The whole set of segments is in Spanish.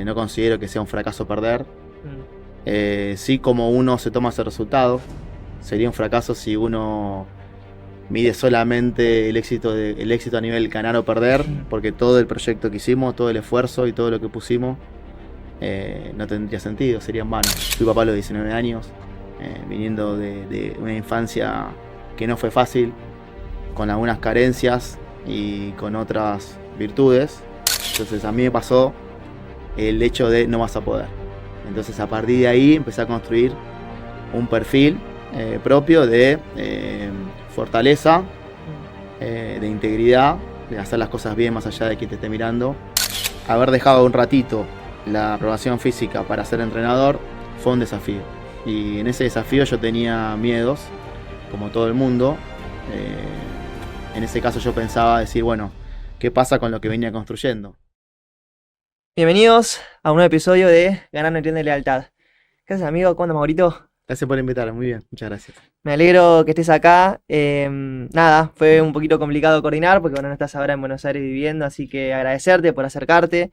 No considero que sea un fracaso perder. Mm. Sí, como uno se toma ese resultado. Sería un fracaso si uno mide solamente el éxito a nivel ganar o perder, porque todo el proyecto que hicimos, todo el esfuerzo y todo lo que pusimos no tendría sentido, sería en vano. Fui papá a los 19 años, viniendo de una infancia que no fue fácil, con algunas carencias y con otras virtudes. Entonces a mí me pasó el hecho de no vas a poder. Entonces a partir de ahí empecé a construir un perfil propio de fortaleza, de integridad, de hacer las cosas bien más allá de quien te esté mirando. Haber dejado un ratito la programación física para ser entrenador fue un desafío. Y en ese desafío yo tenía miedos, como todo el mundo. En ese caso yo pensaba decir, bueno, ¿qué pasa con lo que venía construyendo? Bienvenidos a un nuevo episodio de Ganar no entiende lealtad. ¿Qué haces, amigo? ¿Cómo andas, Maurito? Gracias por invitarme, muy bien, muchas gracias. Me alegro que estés acá. Nada, fue un poquito complicado coordinar porque bueno, no estás ahora en Buenos Aires viviendo, así que agradecerte por acercarte,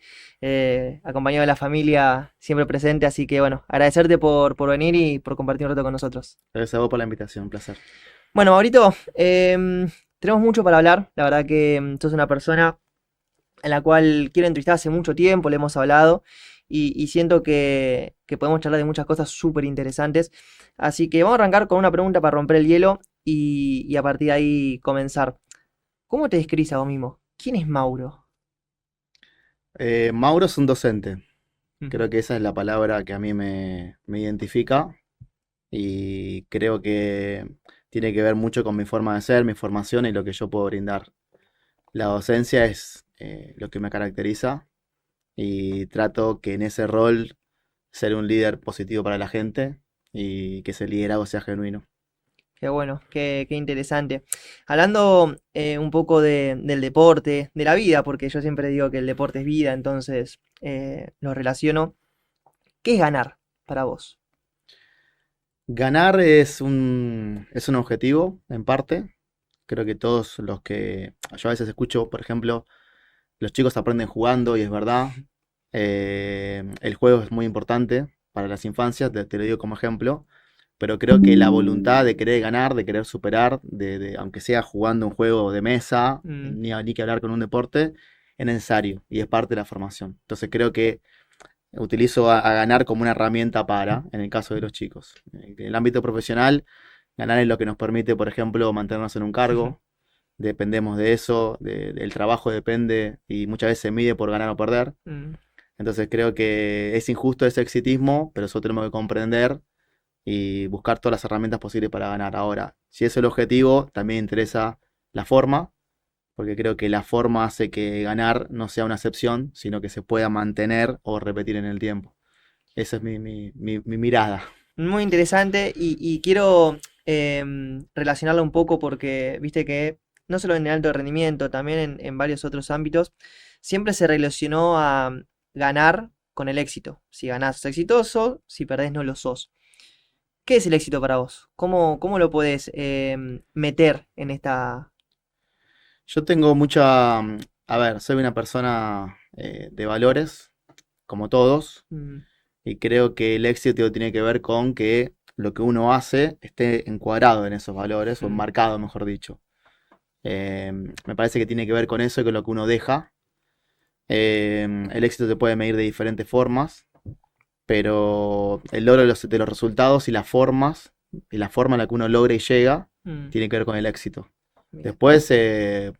acompañado de la familia siempre presente, así que bueno, agradecerte por venir y por compartir un rato con nosotros. Gracias a vos por la invitación, un placer. Bueno, Maurito, tenemos mucho para hablar, la verdad que sos una persona en la cual quiero entrevistar hace mucho tiempo, le hemos hablado y siento que podemos charlar de muchas cosas súper interesantes. Así que vamos a arrancar con una pregunta para romper el hielo y a partir de ahí comenzar. ¿Cómo te describís a vos mismo? ¿Quién es Mauro? Mauro es un docente. Ujú. Creo que esa es la palabra que a mí me identifica y creo que tiene que ver mucho con mi forma de ser, mi formación y lo que yo puedo brindar. La docencia es lo que me caracteriza y trato que en ese rol ser un líder positivo para la gente y que ese liderazgo sea genuino. Qué bueno, qué interesante. Hablando un poco del deporte, de la vida, porque yo siempre digo que el deporte es vida, entonces lo relaciono. ¿Qué es ganar para vos? Ganar es un objetivo, en parte. Creo que todos los que... Yo a veces escucho, por ejemplo, los chicos aprenden jugando y es verdad. El juego es muy importante para las infancias, te lo digo como ejemplo. Pero creo que la voluntad de querer ganar, de querer superar, aunque sea jugando un juego de mesa, Mm, ni que hablar con un deporte, es necesario y es parte de la formación. Entonces creo que utilizo a ganar como una herramienta para, en el caso de los chicos. En el ámbito profesional, ganar es lo que nos permite, por ejemplo, mantenernos en un cargo. Dependemos de eso, del trabajo depende y muchas veces se mide por ganar o perder. mm. Entonces creo que es injusto ese exitismo, pero eso tenemos que comprender y buscar todas las herramientas posibles para ganar. Ahora, si es el objetivo, también interesa la forma, porque creo que la forma hace que ganar no sea una excepción, sino que se pueda mantener o repetir en el tiempo. Esa es mi mirada. Muy interesante y quiero relacionarlo un poco porque viste que no solo en el alto rendimiento, también en varios otros ámbitos, siempre se relacionó a ganar con el éxito. Si ganás sos exitoso, si perdés no lo sos. ¿Qué es el éxito para vos? ¿Cómo lo podés meter en esta... Yo tengo mucha... A ver, soy una persona de valores, como todos, Mm, y creo que el éxito tiene que ver con que lo que uno hace esté encuadrado en esos valores, o mm, enmarcado, mejor dicho. Me parece que tiene que ver con eso y con lo que uno deja. El éxito se puede medir de diferentes formas, pero el logro de los resultados y la forma en la que uno logra y llega, mm, tiene que ver con el éxito. mira, Después,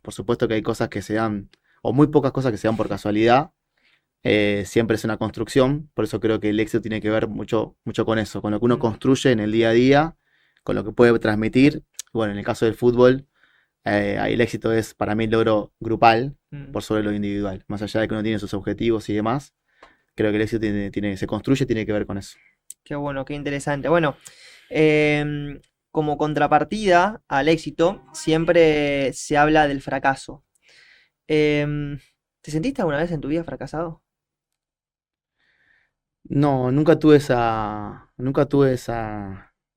por supuesto que hay cosas que se dan, o muy pocas cosas que se dan por casualidad. Siempre es una construcción, por eso creo que el éxito tiene que ver mucho, mucho con eso, con lo que uno mm, construye en el día a día, con lo que puede transmitir. Bueno, en el caso del fútbol, ahí el éxito es para mí el logro grupal mm. por sobre lo individual. Más allá de que uno tiene sus objetivos y demás, creo que el éxito se construye, tiene que ver con eso. Qué bueno, qué interesante. Bueno, em, como contrapartida al éxito, siempre se habla del fracaso. Em, ¿Te sentiste alguna vez en tu vida fracasado? No, nunca tuve esa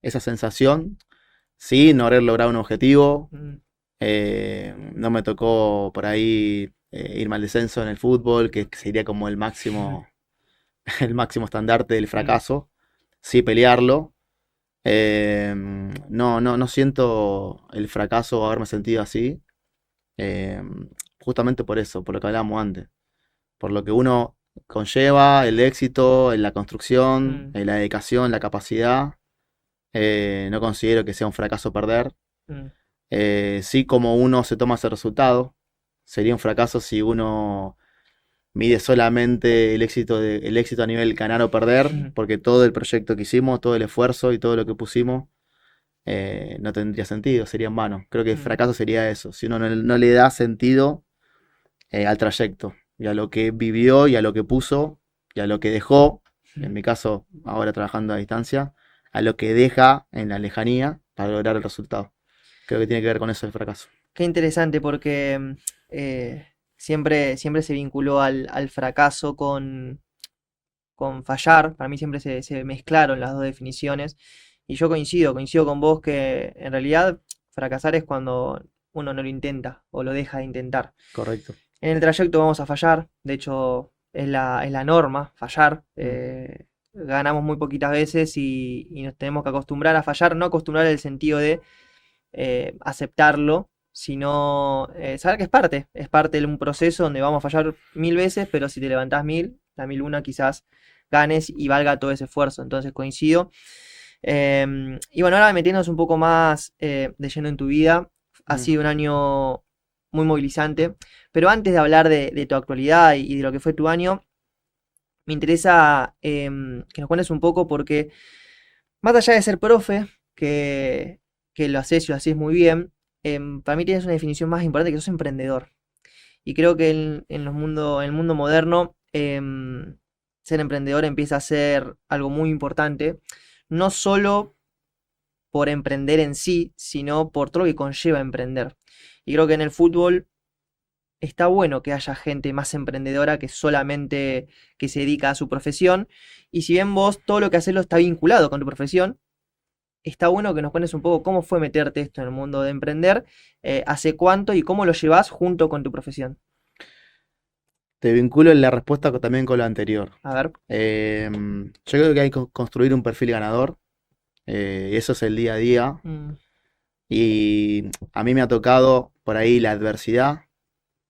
sensación. Sí, no haber logrado un objetivo. Mm, No me tocó por ahí irme al descenso en el fútbol, que sería como el máximo el máximo estandarte del fracaso, sí pelearlo. No siento el fracaso o haberme sentido así, eh, justamente por eso, por lo que hablábamos antes, por lo que uno conlleva, el éxito, en la construcción, Mm, en la dedicación, la capacidad. No considero que sea un fracaso perder. mm, Sí, como uno se toma ese resultado, sería un fracaso si uno mide solamente el éxito a nivel ganar o perder, mm, porque todo el proyecto que hicimos, todo el esfuerzo y todo lo que pusimos no tendría sentido, sería en vano. Creo que el mm, fracaso sería eso, si uno no le da sentido al trayecto y a lo que vivió y a lo que puso y a lo que dejó, en mm. mi caso ahora trabajando a distancia, a lo que deja en la lejanía para lograr el resultado. Creo que tiene que ver con eso el fracaso. Qué interesante porque siempre se vinculó al fracaso con fallar. Para mí siempre se mezclaron las dos definiciones. Y yo coincido con vos que en realidad fracasar es cuando uno no lo intenta o lo deja de intentar. Correcto. En el trayecto vamos a fallar, de hecho es la norma, fallar. Mm. Ganamos muy poquitas veces y nos tenemos que acostumbrar a fallar, no acostumbrar en el sentido de aceptarlo, sino saber que es parte de un proceso donde vamos a fallar 1000 veces, pero si te levantás 1000, la 1001 quizás ganes y valga todo ese esfuerzo. Entonces coincido. Y bueno, ahora metiéndonos un poco más de lleno en tu vida, ha Mm. sido un año muy movilizante, pero antes de hablar de tu actualidad y de lo que fue tu año, me interesa que nos cuentes un poco porque más allá de ser profe, que lo haces y lo haces muy bien, para mí tienes una definición más importante que sos emprendedor. Y creo que en el mundo moderno, ser emprendedor empieza a ser algo muy importante, no solo por emprender en sí, sino por todo lo que conlleva emprender. Y creo que en el fútbol está bueno que haya gente más emprendedora que solamente que se dedica a su profesión. Y si bien vos todo lo que haces lo está vinculado con tu profesión, está bueno que nos cuentes un poco cómo fue meterte esto en el mundo de emprender, hace cuánto y cómo lo llevas junto con tu profesión. Te vinculo en la respuesta también con lo anterior. A ver. Yo creo que hay que construir un perfil ganador. Eso es el día a día. Mm, Y a mí me ha tocado por ahí la adversidad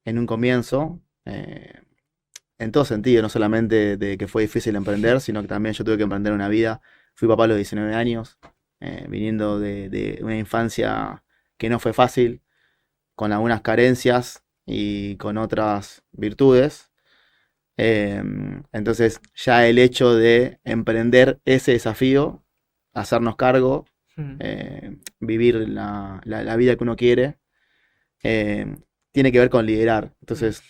en un comienzo, en todo sentido, no solamente de que fue difícil emprender, sino que también yo tuve que emprender una vida. Fui papá a los 19 años, viniendo de una infancia que no fue fácil, con algunas carencias y con otras virtudes. Entonces ya el hecho de emprender ese desafío, hacernos cargo, mm, vivir la vida que uno quiere, eh, tiene que ver con liderar. mm, Entonces,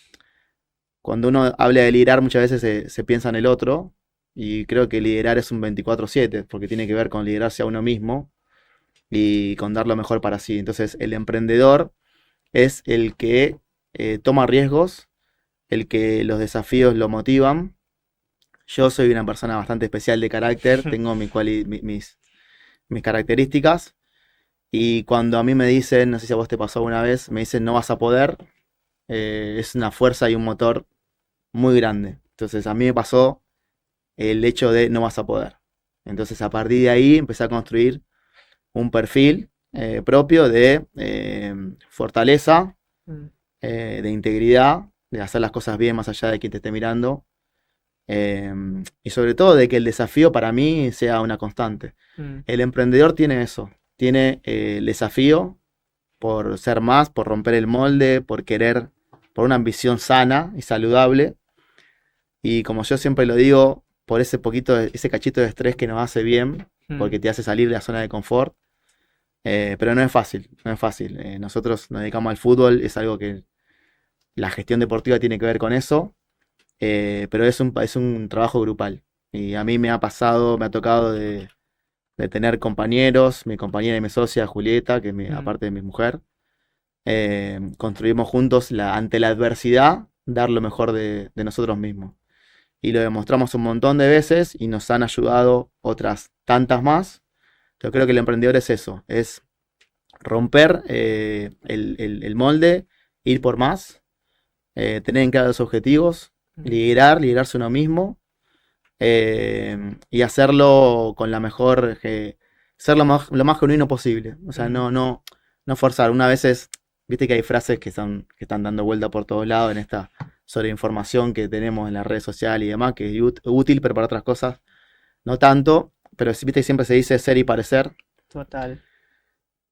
cuando uno habla de liderar, muchas veces se piensa en el otro, y creo que liderar es un 24/7, porque tiene que ver con liderarse a uno mismo y con dar lo mejor para sí. Entonces, el emprendedor es el que toma riesgos, el que los desafíos lo motivan. Yo soy una persona bastante especial de carácter, tengo mis características, y cuando a mí me dicen, no sé si a vos te pasó alguna vez, me dicen no vas a poder, es una fuerza y un motor muy grande. Entonces a mí me pasó el hecho de no vas a poder. Entonces a partir de ahí empecé a construir un perfil propio de fortaleza, mm, de integridad, de hacer las cosas bien más allá de quien te esté mirando. eh, y sobre todo de que el desafío para mí sea una constante. mm, El emprendedor tiene eso, tiene el desafío por ser más, por romper el molde, por querer, por una ambición sana y saludable. Y como yo siempre lo digo, por ese poquito, ese cachito de estrés que nos hace bien, mm, porque te hace salir de la zona de confort. Pero no es fácil, no es fácil. Nosotros nos dedicamos al fútbol, es algo que la gestión deportiva tiene que ver con eso, pero es un trabajo grupal. Y a mí me ha pasado, me ha tocado de tener compañeros, mi compañera y mi socia Julieta, que es mm, aparte de mi mujer, construimos juntos ante la adversidad dar lo mejor de nosotros mismos. Y lo demostramos un montón de veces y nos han ayudado otras tantas más. Yo creo que el emprendedor es eso, es romper el molde, ir por más, tener en claro los objetivos, mm, liderarse uno mismo, y hacerlo con la mejor, ser lo más genuino posible. O sea, no forzar. Una vez viste que hay frases que están dando vuelta por todos lados en esta sobreinformación que tenemos en las redes sociales y demás, que es útil, pero para otras cosas no tanto. Pero viste que siempre se dice ser y parecer. Total.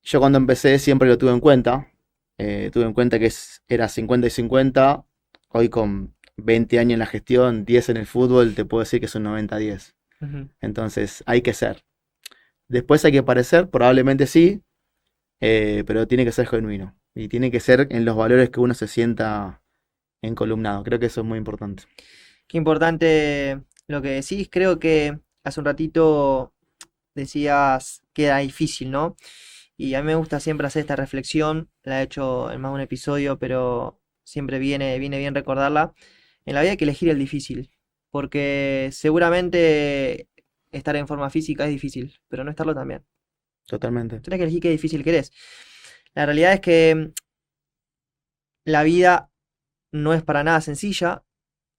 Yo cuando empecé siempre lo tuve en cuenta. Tuve en cuenta que era 50 y 50. Hoy con 20 años en la gestión, 10 en el fútbol, te puedo decir que es un 90-10. Ujú. Entonces hay que ser. Después hay que parecer, probablemente sí, pero tiene que ser genuino. Y tiene que ser en los valores que uno se sienta encolumnado. Creo que eso es muy importante. Qué importante lo que decís. Creo que hace un ratito decías que era difícil, ¿no? Y a mí me gusta siempre hacer esta reflexión. La he hecho en más de un episodio, pero siempre viene bien recordarla. En la vida hay que elegir el difícil, porque seguramente estar en forma física es difícil, pero no estarlo también. Totalmente. Tienes que elegir qué difícil querés. La realidad es que la vida no es para nada sencilla,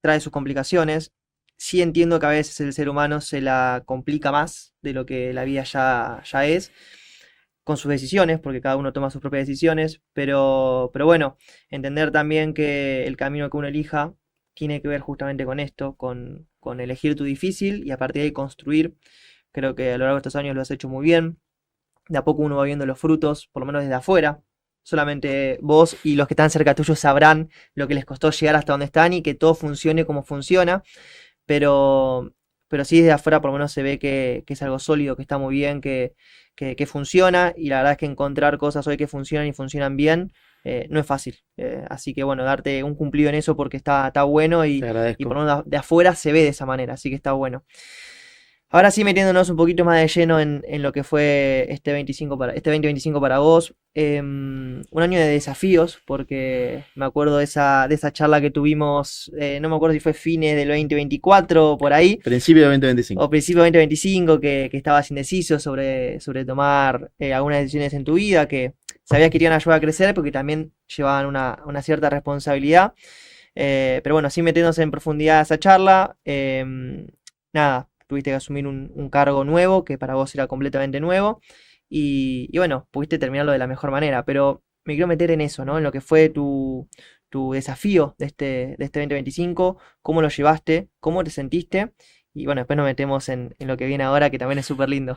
trae sus complicaciones. Sí entiendo que a veces el ser humano se la complica más de lo que la vida ya es, con sus decisiones, porque cada uno toma sus propias decisiones, pero bueno, entender también que el camino que uno elija tiene que ver justamente con esto, con elegir tu difícil y a partir de ahí construir. Creo que a lo largo de estos años lo has hecho muy bien. De a poco uno va viendo los frutos, por lo menos desde afuera. Solamente vos y los que están cerca tuyo sabrán lo que les costó llegar hasta donde están y que todo funcione como funciona. Pero, pero sí desde afuera por lo menos se ve que es algo sólido, que está muy bien, que funciona. Y la verdad es que encontrar cosas hoy que funcionan y funcionan bien no es fácil. Así que bueno, darte un cumplido en eso porque está bueno Te y por agradezco. lo menos de afuera se ve de esa manera. Así que está bueno. Ahora sí, metiéndonos un poquito más de lleno en lo que fue este 2025 para vos. Un año de desafíos, porque me acuerdo de esa charla que tuvimos, no me acuerdo si fue fines del 2024 o por ahí, Principio de o 2025. principio de 2025, que estabas indeciso sobre tomar algunas decisiones en tu vida, que sabías que te iban a ayudar a crecer, porque también llevaban una cierta responsabilidad. Pero bueno, sin meternos en profundidad a esa charla, nada, tuviste que asumir un cargo nuevo, que para vos era completamente nuevo, y bueno, pudiste terminarlo de la mejor manera, pero me quiero meter en eso, ¿no? En lo que fue tu desafío de este 2025, cómo lo llevaste, cómo te sentiste, y bueno, después nos metemos en lo que viene ahora, que también es súper lindo.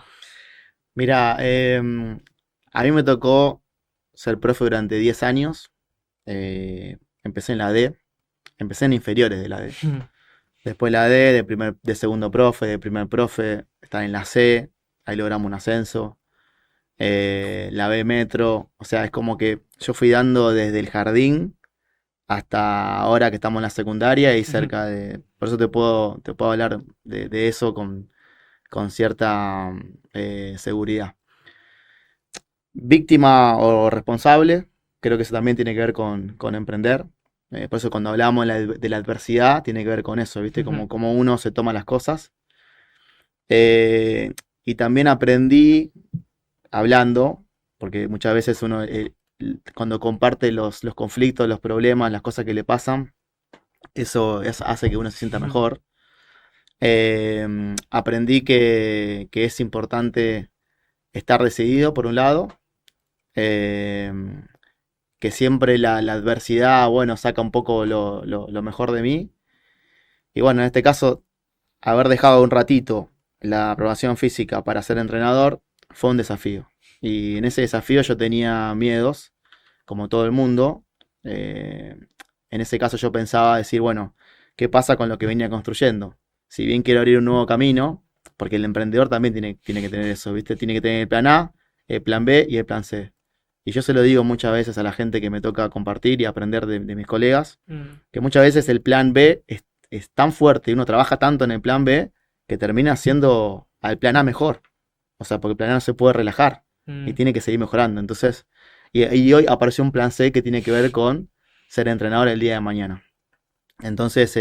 Mira, a mí me tocó ser profe durante 10 años. Empecé en la D, empecé en inferiores de la D. Después la D, de segundo profe, de primer profe, estar en la C, ahí logramos un ascenso. La B Metro, o sea, es como que yo fui dando desde el jardín hasta ahora que estamos en la secundaria y cerca de... Por eso te puedo hablar de eso con cierta seguridad. Víctima o responsable, creo que eso también tiene que ver con emprender. Por eso cuando hablamos de la adversidad, tiene que ver con eso, ¿viste? Como uno se toma las cosas. Eh, y también aprendí hablando, porque muchas veces uno cuando comparte los conflictos, los problemas, las cosas que le pasan, hace que uno se sienta mejor. Aprendí que es importante estar decidido, por un lado, eh, que siempre la adversidad, bueno, saca un poco lo mejor de mí. Y bueno, en este caso, haber dejado un ratito la aprobación física para ser entrenador fue un desafío. Y en ese desafío yo tenía miedos, como todo el mundo. Eh, en ese caso yo pensaba decir, bueno, ¿qué pasa con lo que venía construyendo? Si bien quiero abrir un nuevo camino, porque el emprendedor también tiene que tener eso, ¿viste? Tiene que tener el plan A, el plan B y el plan C. Y yo se lo digo muchas veces a la gente que me toca compartir y aprender de mis colegas, Mm, que muchas veces el plan B es tan fuerte y uno trabaja tanto en el plan B que termina siendo al plan A mejor. O sea, porque el plan A no se puede relajar y mm, tiene que seguir mejorando. Entonces, y hoy apareció un plan C que tiene que ver con ser entrenador el día de mañana. Entonces,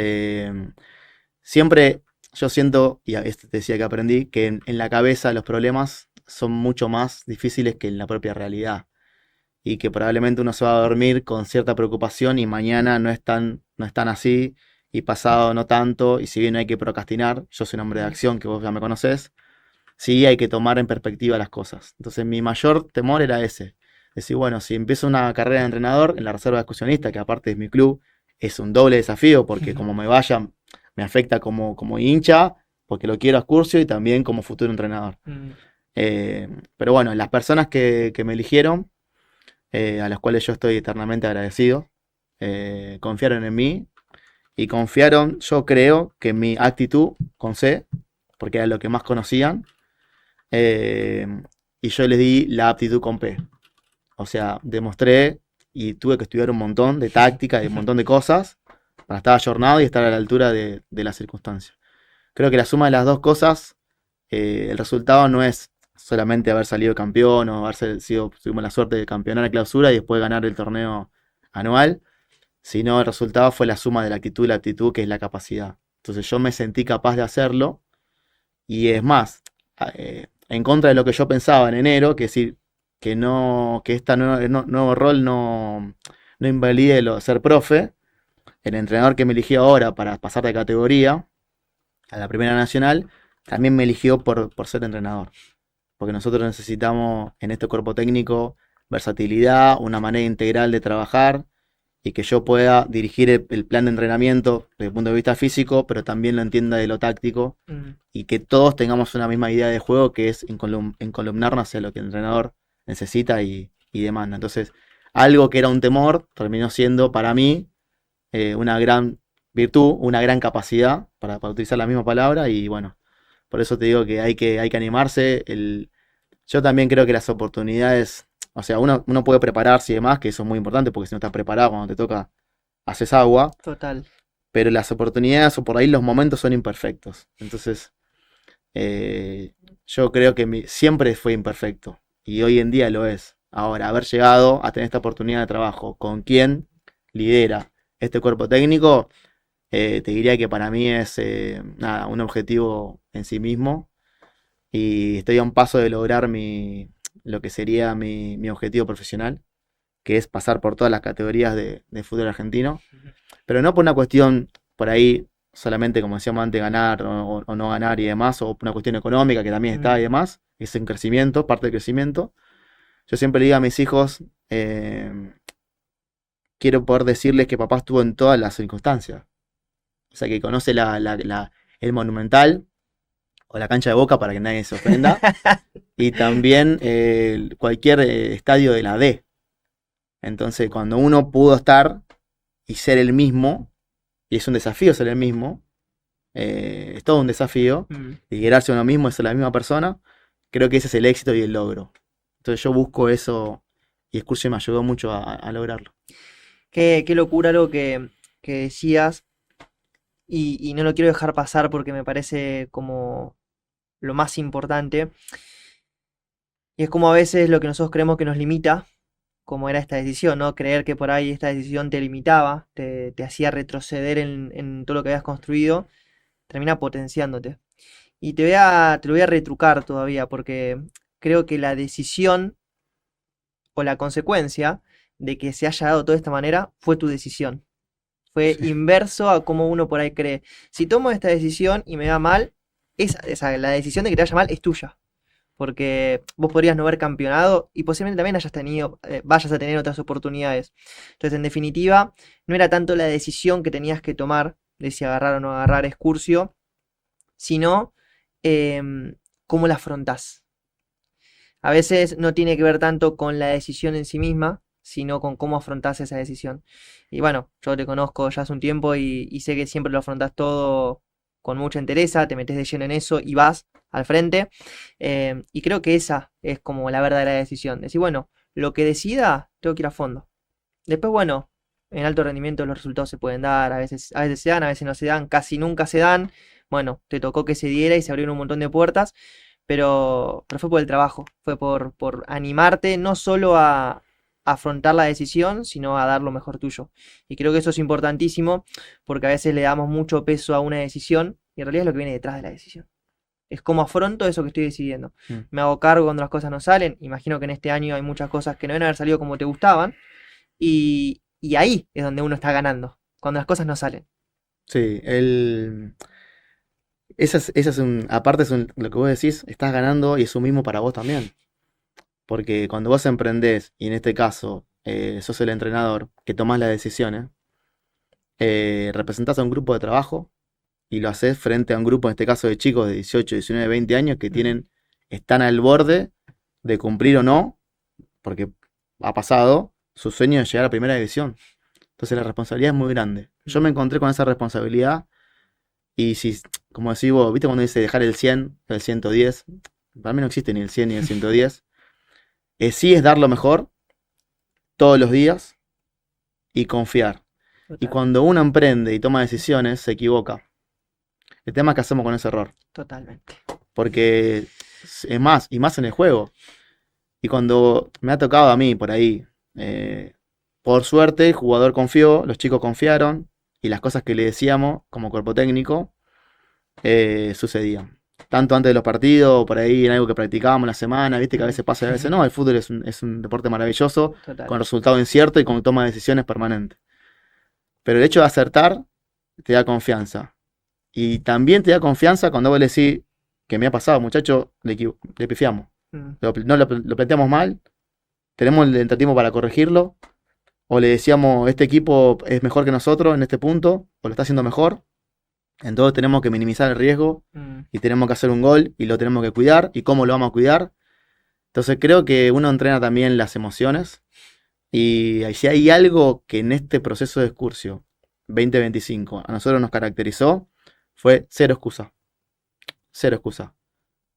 siempre yo siento, y a este te decía que aprendí, que en la cabeza los problemas son mucho más difíciles que en la propia realidad. Y que probablemente uno se va a dormir con cierta preocupación y mañana no es tan así, y pasado no tanto, y si bien no hay que procrastinar, yo soy un hombre de Mm, acción, que vos ya me conocés, sí hay que tomar en perspectiva las cosas. Entonces mi mayor temor era ese. Decir, bueno, si empiezo una carrera de entrenador en la reserva de excursionista, que aparte es mi club, es un doble desafío, porque como me vaya, me afecta como hincha, porque lo quiero a Excursio y también como futuro entrenador. mm, Eh, pero bueno, las personas que me eligieron, a las cuales yo estoy eternamente agradecido, confiaron en mí y confiaron, yo creo, que en mi actitud con C, porque era lo que más conocían, eh, y yo les di la aptitud con P. O sea, demostré y tuve que estudiar un montón de táctica y un montón de cosas para estar ayornado y estar a la altura de las circunstancias. Creo que la suma de las dos cosas, el resultado no es solamente haber salido campeón o tuvimos la suerte de campeonar la clausura y después ganar el torneo anual, sino el resultado fue la suma de la actitud y la aptitud, que es la capacidad. Entonces yo me sentí capaz de hacerlo y es más, en contra de lo que yo pensaba en enero, que decir que no, que este nuevo rol no invalide ser profe, el entrenador que me eligió ahora para pasar de categoría a la Primera Nacional, también me eligió por ser entrenador. Porque nosotros necesitamos en este cuerpo técnico versatilidad, una manera integral de trabajar y que yo pueda dirigir el plan de entrenamiento desde el punto de vista físico, pero también lo entienda de lo táctico mm. y que todos tengamos una misma idea de juego, que es encolumnarnos hacia lo que el entrenador necesita y demanda. Entonces, algo que era un temor terminó siendo para mí una gran virtud, una gran capacidad, para utilizar la misma palabra, y bueno, por eso te digo que hay que animarse. Yo también creo que las oportunidades, o sea, uno puede prepararse y demás, que eso es muy importante, porque si no estás preparado cuando te toca, haces agua, Total. pero las oportunidades o por ahí los momentos son imperfectos. Entonces, yo creo que siempre fue imperfecto y hoy en día lo es. Ahora, haber llegado a tener esta oportunidad de trabajo con quien lidera este cuerpo técnico, te diría que para mí es nada, un objetivo en sí mismo y estoy a un paso de lograr lo que sería mi objetivo profesional, que es pasar por todas las categorías de fútbol argentino, pero no por una cuestión por ahí solamente, como decíamos antes, ganar o no ganar y demás, o una cuestión económica que también está y Mm, demás, es un crecimiento, parte del crecimiento. Yo siempre le digo a mis hijos, quiero poder decirles que papá estuvo en todas las circunstancias, o sea, que conoce el Monumental o la cancha de Boca para que nadie se ofenda, y también cualquier estadio de la D. Entonces, cuando uno pudo estar y ser el mismo, y es un desafío ser el mismo, es todo un desafío, mm. liderarse a uno mismo, ser la misma persona, creo que ese es el éxito y el logro. Entonces yo busco eso y Excursio me ayudó mucho a lograrlo. Qué locura lo que decías y no lo quiero dejar pasar porque me parece como lo más importante. Y es como a veces lo que nosotros creemos que nos limita, como era esta decisión, ¿no? Creer que por ahí esta decisión te limitaba, te hacía retroceder en todo lo que habías construido, termina potenciándote. Y te lo voy a retrucar todavía, porque creo que la decisión o la consecuencia de que se haya dado de toda esta manera fue tu decisión. Fue Sí. inverso a como uno por ahí cree. Si tomo esta decisión y me va mal, la decisión de que te vaya mal es tuya. Porque vos podrías no haber campeonado y posiblemente también vayas a tener otras oportunidades. Entonces, en definitiva, no era tanto la decisión que tenías que tomar de si agarrar o no agarrar Excursio, sino cómo la afrontás. A veces no tiene que ver tanto con la decisión en sí misma, sino con cómo afrontás esa decisión. Y bueno, yo te conozco ya hace un tiempo y sé que siempre lo afrontás todo con mucha entereza, te metes de lleno en eso y vas al frente. Y creo que esa es como la verdadera decisión. Decir, bueno, lo que decida, tengo que ir a fondo. Después, bueno, en alto rendimiento los resultados se pueden dar, a veces se dan, a veces no se dan, casi nunca se dan. Bueno, te tocó que se diera y se abrieron un montón de puertas, pero fue por el trabajo, fue por animarte no solo a afrontar la decisión, sino a dar lo mejor tuyo. Y creo que eso es importantísimo porque a veces le damos mucho peso a una decisión y en realidad es lo que viene detrás de la decisión. Es cómo afronto eso que estoy decidiendo. Mm. Me hago cargo cuando las cosas no salen. Imagino que en este año hay muchas cosas que no deben haber salido como te gustaban. Y ahí es donde uno está ganando, cuando las cosas no salen. Sí, aparte lo que vos decís, estás ganando y es un mismo para vos también. Porque cuando vos emprendés, y en este caso sos el entrenador que tomás las decisiones, representás a un grupo de trabajo y lo haces frente a un grupo, en este caso de chicos de 18, 19, 20 años que están al borde de cumplir o no, porque ha pasado, su sueño de llegar a primera división. Entonces la responsabilidad es muy grande. Yo me encontré con esa responsabilidad y si, como decís vos, ¿viste cuando dice dejar el 100, el 110? Para mí no existe ni el 100 ni el 110. Sí es dar lo mejor todos los días y confiar. Y Total, cuando uno emprende y toma decisiones, se equivoca. El tema es qué hacemos con ese error. totalmente. Porque es más, y más en el juego. Y cuando me ha tocado a mí por ahí, por suerte, el jugador confió, los chicos confiaron, y las cosas que le decíamos como cuerpo técnico sucedían. Tanto antes de los partidos, por ahí en algo que practicábamos la semana, viste que a veces pasa y a veces no. El fútbol es un deporte maravilloso, Total. con resultado incierto y con toma de decisiones permanente. Pero el hecho de acertar te da confianza. Y también te da confianza cuando vos le decís que me ha pasado, muchacho, le pifiamos. No lo planteamos mal, tenemos el tiempo para corregirlo, o le decíamos, este equipo es mejor que nosotros en este punto, o lo está haciendo mejor, entonces tenemos que minimizar el riesgo y tenemos que hacer un gol y lo tenemos que cuidar, y cómo lo vamos a cuidar. Entonces creo que uno entrena también las emociones, y si hay algo que en este proceso de Excursio 2025 a nosotros nos caracterizó, fue cero excusa. Cero excusa.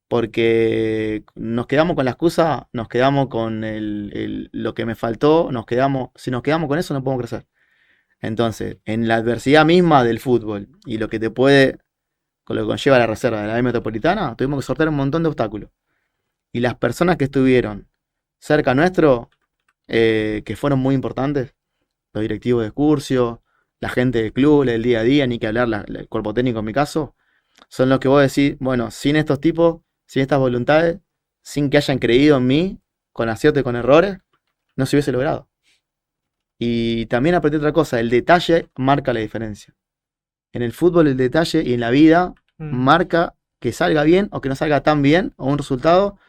Porque nos quedamos con la excusa, nos quedamos con lo que me faltó, si nos quedamos con eso no podemos crecer. Entonces, en la adversidad misma del fútbol y con lo que conlleva la reserva de la B Metropolitana, tuvimos que sortear un montón de obstáculos. Y las personas que estuvieron cerca nuestro, que fueron muy importantes, los directivos de Excursio, la gente del club, del día a día, ni que hablar, el cuerpo técnico en mi caso, son los que vos decís, bueno, sin estos tipos, sin estas voluntades, sin que hayan creído en mí, con acierto y con errores, no se hubiese logrado. Y también aprendí otra cosa, el detalle marca la diferencia. En el fútbol el detalle y en la vida marca que salga bien o que no salga tan bien o un resultado.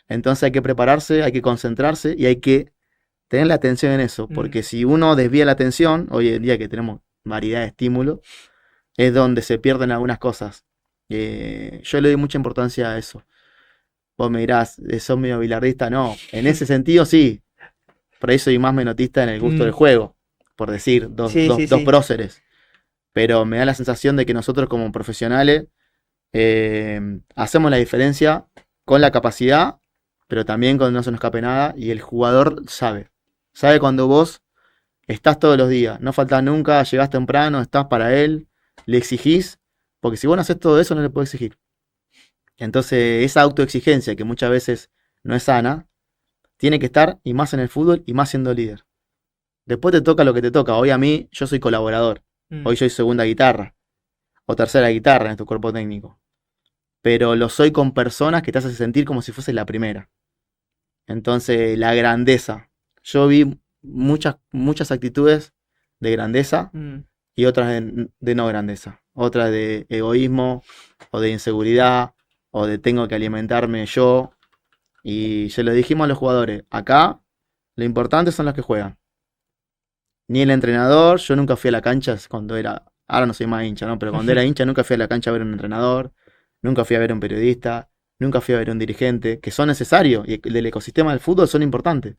Entonces hay que prepararse, hay que concentrarse y hay que tener la atención en eso. Porque si uno desvía la atención, hoy en día que tenemos variedad de estímulos, es donde se pierden algunas cosas. Yo le doy mucha importancia a eso. Vos me dirás, ¿sos medio bilardista? No, en ese sentido sí. Por ahí soy más menotista en el gusto del juego, por decir, dos próceres. Pero me da la sensación de que nosotros como profesionales hacemos la diferencia con la capacidad, pero también cuando no se nos escape nada, y el jugador sabe. Sabe cuando vos estás todos los días, no faltás nunca, llegás temprano, estás para él, le exigís, porque si vos no haces todo eso no le podés exigir. Entonces esa autoexigencia que muchas veces no es sana, tiene que estar, y más en el fútbol, y más siendo líder. Después te toca lo que te toca. Hoy a mí, yo soy colaborador. Hoy soy segunda guitarra, o tercera guitarra en tu cuerpo técnico. Pero lo soy con personas que te hacen sentir como si fuese la primera. Entonces, la grandeza. Yo vi muchas actitudes de grandeza y otras de no grandeza. Otras de egoísmo, o de inseguridad, o de tengo que alimentarme yo. Y se lo dijimos a los jugadores, acá lo importante son los que juegan. Ni el entrenador, yo nunca fui a la cancha cuando ahora no soy más hincha, ¿no? Pero cuando era hincha nunca fui a la cancha a ver a un entrenador, nunca fui a ver a un periodista, nunca fui a ver a un dirigente, que son necesarios y del ecosistema del fútbol son importantes.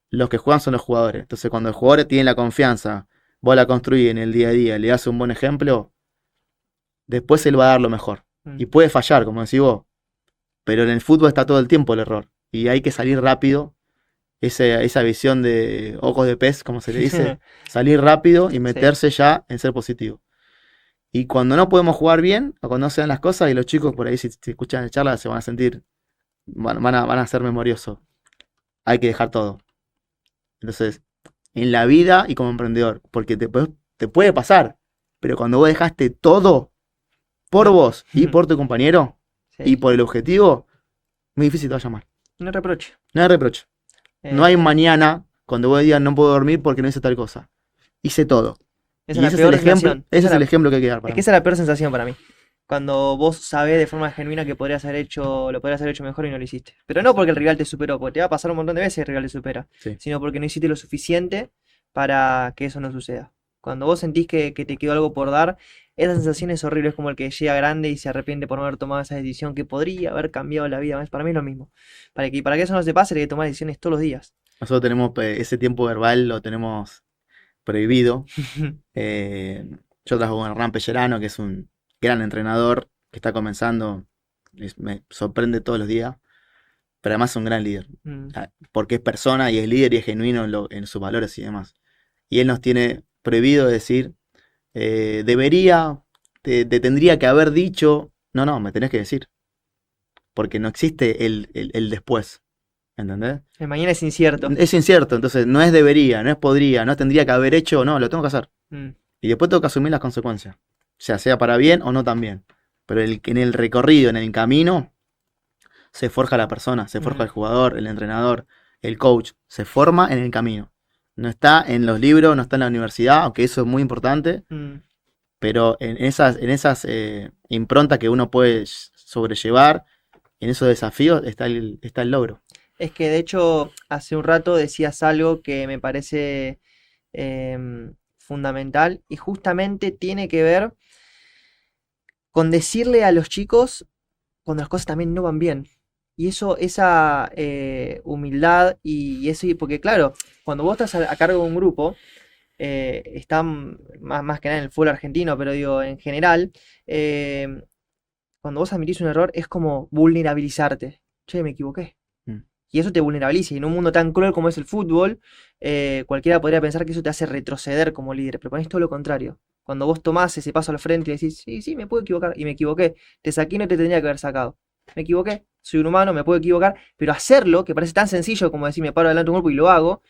Los que juegan son los jugadores. Entonces cuando el jugador tiene la confianza, vos la construís en el día a día, le das un buen ejemplo, después él va a dar lo mejor. Y puede fallar, como decís vos, pero en el fútbol está todo el tiempo el error. Y hay que salir rápido. Esa visión de ojos de pez, como se le dice, salir rápido y meterse ya en ser positivo. Y cuando no podemos jugar bien, o cuando no se dan las cosas, y los chicos por ahí si escuchan la charla se van a sentir, van a ser memoriosos. Hay que dejar todo. Entonces, en la vida y como emprendedor, porque te puede pasar, pero cuando vos dejaste todo por vos y por tu compañero y por el objetivo, muy difícil te va a llamar. No hay reproche. No hay reproche. No hay mañana cuando vos digas no puedo dormir porque no hice tal cosa. Hice todo. Esa Y es la peor sensación. ese es el ejemplo que hay que dar para Es mí. que esa es la peor sensación para mí. Cuando vos sabés de forma genuina que lo podrías haber hecho mejor y no lo hiciste. Pero no porque el rival te superó, porque te va a pasar un montón de veces el rival te supera, Sí. sino porque no hiciste lo suficiente para que eso no suceda. Cuando vos sentís que te quedó algo por dar, esa sensación es horrible, es como el que llega grande y se arrepiente por no haber tomado esa decisión que podría haber cambiado la vida. Para mí es lo mismo. Para que eso no se pase, hay que tomar decisiones todos los días. Nosotros tenemos ese tiempo verbal, lo tenemos prohibido. Yo trabajo con Hernán Pellerano, que es un gran entrenador que está comenzando, me sorprende todos los días, pero además es un gran líder, Mm, porque es persona y es líder y es genuino en sus valores y demás. Y él nos tiene prohibido decir, debería, te tendría que haber dicho, no, me tenés que decir, porque no existe el después, ¿entendés? El mañana es incierto. Es incierto, entonces no es debería, no es podría, no es tendría que haber hecho, no, lo tengo que hacer. Mm, Y después tengo que asumir las consecuencias. Sea para bien o no tan bien. Pero en el recorrido, en el camino, se forja la persona, se forja mm, el jugador, el entrenador, el coach. Se forma en el camino. No está en los libros, no está en la universidad, aunque eso es muy importante. mm. Pero en esas improntas que uno puede sobrellevar, en esos desafíos, está el logro. Es que de hecho hace un rato decías algo que me parece fundamental y justamente tiene que ver con decirle a los chicos cuando las cosas también no van bien. Y eso, esa humildad y eso, porque claro, cuando vos estás a cargo de un grupo, está más que nada en el fútbol argentino, pero digo, en general, eh, cuando vos admitís un error es como vulnerabilizarte. Che, me equivoqué. Mm. Y eso te vulnerabiliza. Y en un mundo tan cruel como es el fútbol, cualquiera podría pensar que eso te hace retroceder como líder. Pero ponés todo lo contrario. Cuando vos tomás ese paso al frente y decís, sí, me puedo equivocar. Y me equivoqué. Te saqué y no te tendría que haber sacado. Me equivoqué. Soy un humano, me puedo equivocar. Pero hacerlo, que parece tan sencillo como decir, me paro delante de un grupo y lo hago,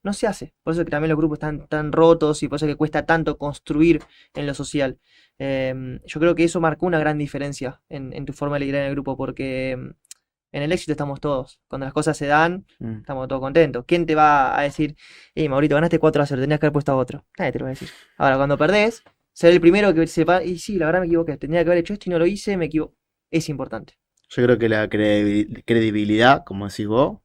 no se hace. Por eso es que también los grupos están tan rotos y por eso es que cuesta tanto construir en lo social. Yo creo que eso marcó una gran diferencia en tu forma de liderar en el grupo, porque en el éxito estamos todos. Cuando las cosas se dan, Mm. estamos todos contentos. ¿Quién te va a decir, Maurito, ganaste 4-0, tenías que haber puesto a otro? Nadie te lo va a decir. Ahora, cuando perdés, ser el primero que sepa, y sí, la verdad me equivoqué, tendría que haber hecho esto y no lo hice, me equivoqué. Es importante. Yo creo que la credibilidad, como decís vos,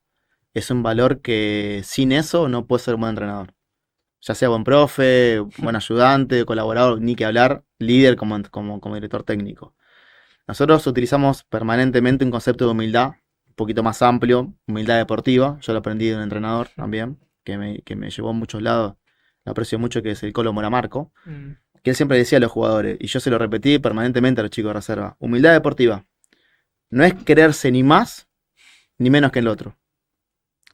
es un valor que sin eso no puede ser un buen entrenador. Ya sea buen profe, buen ayudante, colaborador, ni que hablar, líder como director técnico. Nosotros utilizamos permanentemente un concepto de humildad, un poquito más amplio, humildad deportiva. Yo lo aprendí de un entrenador también, que me llevó a muchos lados. Lo aprecio mucho, que es el Colo Moramarco, Mm, que él siempre decía a los jugadores, y yo se lo repetí permanentemente a los chicos de reserva. Humildad deportiva. No es creerse ni más ni menos que el otro.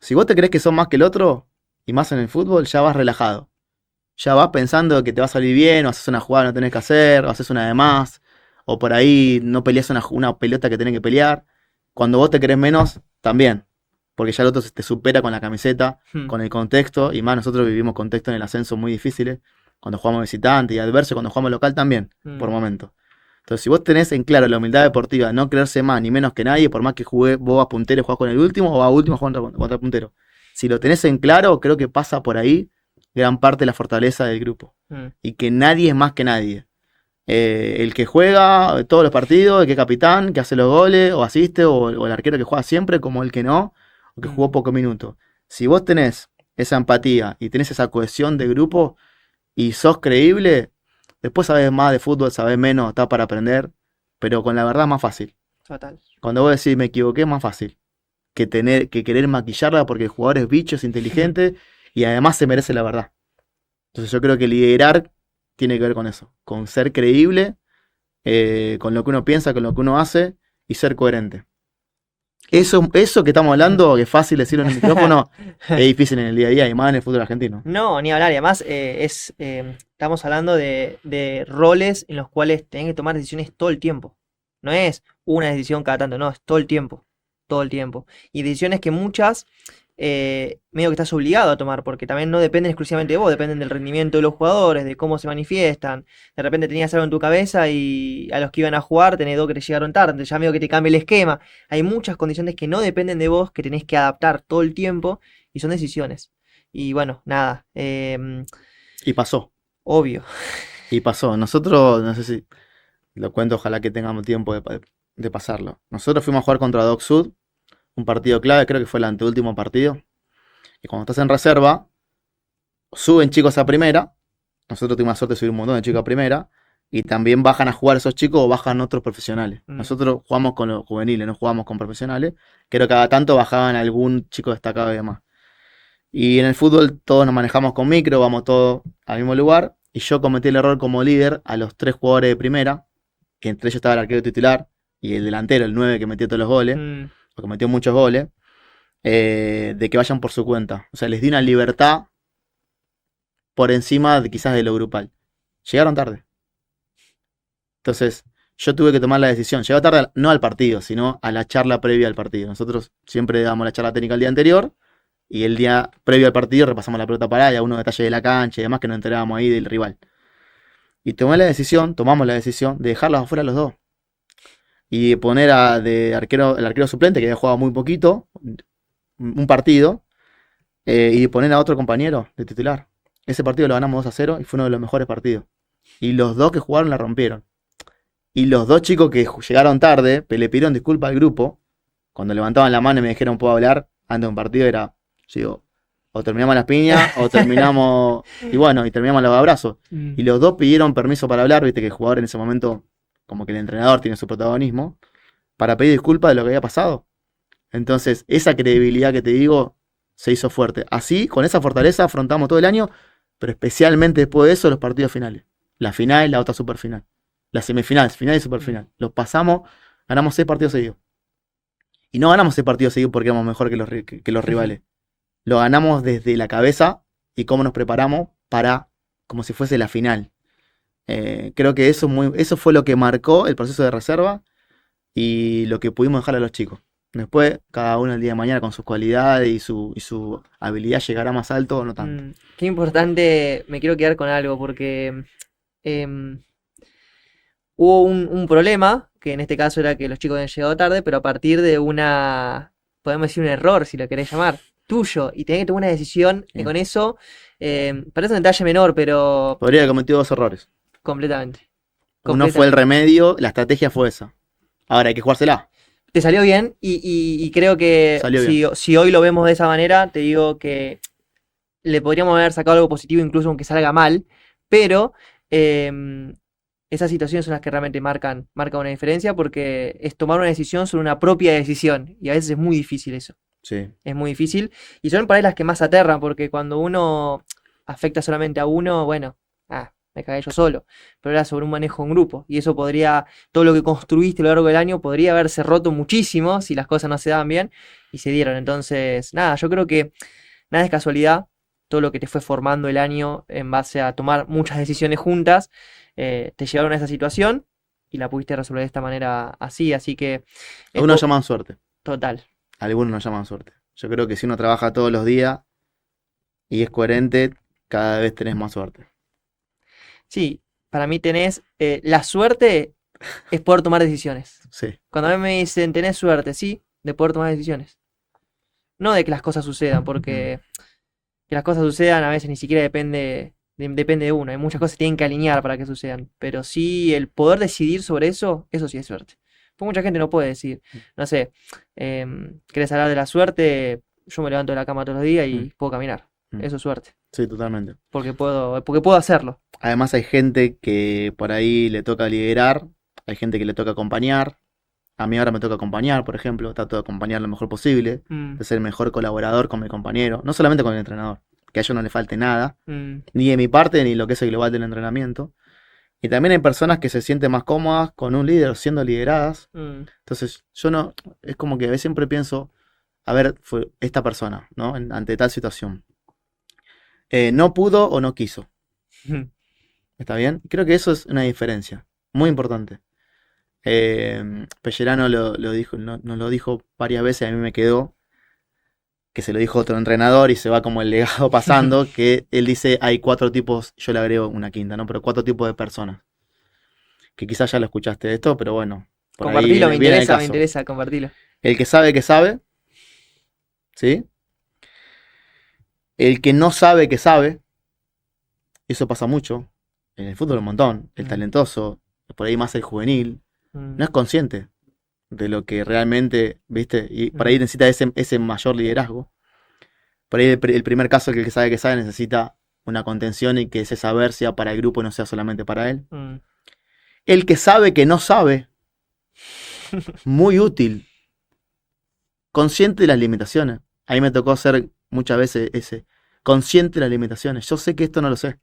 Si vos te crees que sos más que el otro, y más en el fútbol, ya vas relajado. Ya vas pensando que te va a salir bien, o haces una jugada que no tenés que hacer, o haces una de más, o por ahí no peleas una pelota que tenés que pelear. Cuando vos te crees menos, también. Porque ya el otro te supera con la camiseta, mm, con el contexto, y más nosotros vivimos contextos en el ascenso muy difíciles, cuando jugamos visitante y adverso, cuando jugamos local también, por mm, momentos. Entonces, si vos tenés en claro la humildad deportiva, no creerse más ni menos que nadie, por más que vos vas puntero y jugás con el último, o a último jugás contra el puntero. Si lo tenés en claro, creo que pasa por ahí gran parte de la fortaleza del grupo. mm, Y que nadie es más que nadie. El que juega todos los partidos, el que es capitán, que hace los goles, o asiste, o el arquero que juega siempre, como el que no, o que mm. jugó pocos minutos. Si vos tenés esa empatía y tenés esa cohesión de grupo y sos creíble, después sabés más de fútbol, sabés menos, está para aprender, pero con la verdad es más fácil. Total. Cuando vos decís me equivoqué es más fácil que querer maquillarla porque el jugador es bicho, es inteligente y además se merece la verdad. Entonces yo creo que liderar tiene que ver con eso, con ser creíble, con lo que uno piensa, con lo que uno hace y ser coherente. Eso que estamos hablando, que es fácil decirlo en el micrófono, es difícil en el día a día y más en el fútbol argentino. No, ni hablar. Y además, estamos hablando de roles en los cuales tenés que tomar decisiones todo el tiempo. No es una decisión cada tanto, no, es todo el tiempo. Todo el tiempo. Y decisiones que muchas, medio que estás obligado a tomar, porque también no dependen exclusivamente de vos, dependen del rendimiento de los jugadores, de cómo se manifiestan. De repente tenías algo en tu cabeza y a los que iban a jugar tenés dos que te llegaron tarde, ya medio que te cambia el esquema. Hay muchas condiciones que no dependen de vos, que tenés que adaptar todo el tiempo y son decisiones. Y bueno, nada. Y pasó. Obvio. Y pasó. Nosotros, no sé si lo cuento, ojalá que tengamos tiempo de pasarlo. Nosotros fuimos a jugar contra Doc Sud, un partido clave, creo que fue el anteúltimo partido. Y cuando estás en reserva, suben chicos a primera. Nosotros tuvimos la suerte de subir un montón de chicos a primera. Y también bajan a jugar esos chicos o bajan otros profesionales. Nosotros jugamos con los juveniles, no jugamos con profesionales. Creo que cada tanto bajaban algún chico destacado y demás. Y en el fútbol todos nos manejamos con micro, vamos todos al mismo lugar. Y yo cometí el error como líder a los 3 jugadores de primera, que entre ellos estaba el arquero titular y el delantero, el 9 que metió todos los goles, o que metió muchos goles, de que vayan por su cuenta. O sea, les di una libertad por encima de quizás de lo grupal. Llegaron tarde. Entonces, yo tuve que tomar la decisión. Llegó tarde no al partido, sino a la charla previa al partido. Nosotros siempre damos la charla técnica el día anterior y el día previo al partido repasamos la pelota parada y algunos detalles de la cancha y demás que nos enterábamos ahí del rival. Y tomamos la decisión de dejarlos afuera los dos. Y poner de arquero, el arquero suplente que había jugado muy poquito, un partido, y poner a otro compañero de titular. Ese partido lo ganamos 2-0 y fue uno de los mejores partidos. Y los dos que jugaron la rompieron. Y los dos chicos que llegaron tarde, le pidieron disculpas al grupo. Cuando levantaban la mano y me dijeron puedo hablar, antes de un partido era, yo digo, o terminamos las piñas, o terminamos, y bueno, y terminamos los abrazos. Y los dos pidieron permiso para hablar, viste que el jugador en ese momento, como que el entrenador tiene su protagonismo, para pedir disculpas de lo que había pasado. Entonces, esa credibilidad que te digo, se hizo fuerte. Así, con esa fortaleza, afrontamos todo el año, pero especialmente después de eso, los partidos finales. La final y la otra superfinal. La semifinal, final y superfinal. Los pasamos, ganamos 6 partidos seguidos. Y no ganamos 6 partidos seguidos porque éramos mejor que los rivales. Lo ganamos desde la cabeza y cómo nos preparamos para como si fuese la final. Creo que eso fue lo que marcó el proceso de reserva y lo que pudimos dejar a los chicos. Después, cada uno el día de mañana con sus cualidades y su habilidad llegará más alto o no tanto. Qué importante, me quiero quedar con algo porque hubo un problema, que en este caso era que los chicos habían llegado tarde, pero a partir de podemos decir un error, si lo querés llamar, tuyo, y tenés que tomar una decisión con eso, parece un detalle menor, pero... Podría haber cometido 2 errores. Completamente. Uno fue el remedio, la estrategia fue esa. Ahora hay que jugársela. Te salió bien y creo que si hoy lo vemos de esa manera, te digo que le podríamos haber sacado algo positivo incluso aunque salga mal, pero esas situaciones son las que realmente marcan una diferencia porque es tomar una decisión sobre una propia decisión y a veces es muy difícil eso. Sí. Es muy difícil y son por ahí las que más aterran porque cuando uno afecta solamente a uno, bueno, me cagué yo solo, pero era sobre un manejo en grupo y eso todo lo que construiste a lo largo del año podría haberse roto muchísimo si las cosas no se daban bien y se dieron. Entonces, nada, yo creo que nada es casualidad, todo lo que te fue formando el año en base a tomar muchas decisiones juntas, te llevaron a esa situación y la pudiste resolver de esta manera así que... Algunos llaman suerte. Total. Algunos nos llaman suerte. Yo creo que si uno trabaja todos los días y es coherente, cada vez tenés más suerte. Sí, para mí tenés... la suerte es poder tomar decisiones. Sí. Cuando a mí me dicen tenés suerte, sí, de poder tomar decisiones. No de que las cosas sucedan, porque que las cosas sucedan a veces ni siquiera depende de uno. Hay muchas cosas que tienen que alinear para que sucedan. Pero sí, el poder decidir sobre eso sí es suerte. Pues mucha gente no puede decir, no sé, ¿querés hablar de la suerte? Yo me levanto de la cama todos los días y puedo caminar. Eso es suerte. Sí, totalmente. Porque puedo hacerlo. Además hay gente que por ahí le toca liderar, hay gente que le toca acompañar. A mí ahora me toca acompañar, por ejemplo, trato de acompañar lo mejor posible, de ser el mejor colaborador con mi compañero, no solamente con el entrenador, que a ellos no le falte nada, ni de mi parte, ni lo que es el global del entrenamiento. Y también hay personas que se sienten más cómodas con un líder siendo lideradas. Entonces, es como que a veces siempre pienso, a ver, fue esta persona, ¿no? Ante tal situación. No pudo o no quiso. ¿Está bien? Creo que eso es una diferencia muy importante. Pellerano lo dijo, nos lo dijo varias veces, a mí me quedó, que se lo dijo otro entrenador y se va como el legado pasando, que él dice hay 4 tipos, yo le agrego una quinta, ¿no? Pero 4 tipos de personas. Que quizás ya lo escuchaste de esto, pero bueno. Compartilo, me interesa, compartilo. El que sabe, ¿sí? El que no sabe que sabe, eso pasa mucho. en el fútbol un montón, el talentoso, por ahí más el juvenil, no es consciente de lo que realmente, ¿viste? Y por ahí necesita ese mayor liderazgo. Por ahí el primer caso, que el que sabe necesita una contención y que ese saber sea para el grupo y no sea solamente para él. El que sabe que no sabe, muy útil, consciente de las limitaciones. A mí me tocó ser muchas veces ese, consciente de las limitaciones. Yo sé que esto no lo sé.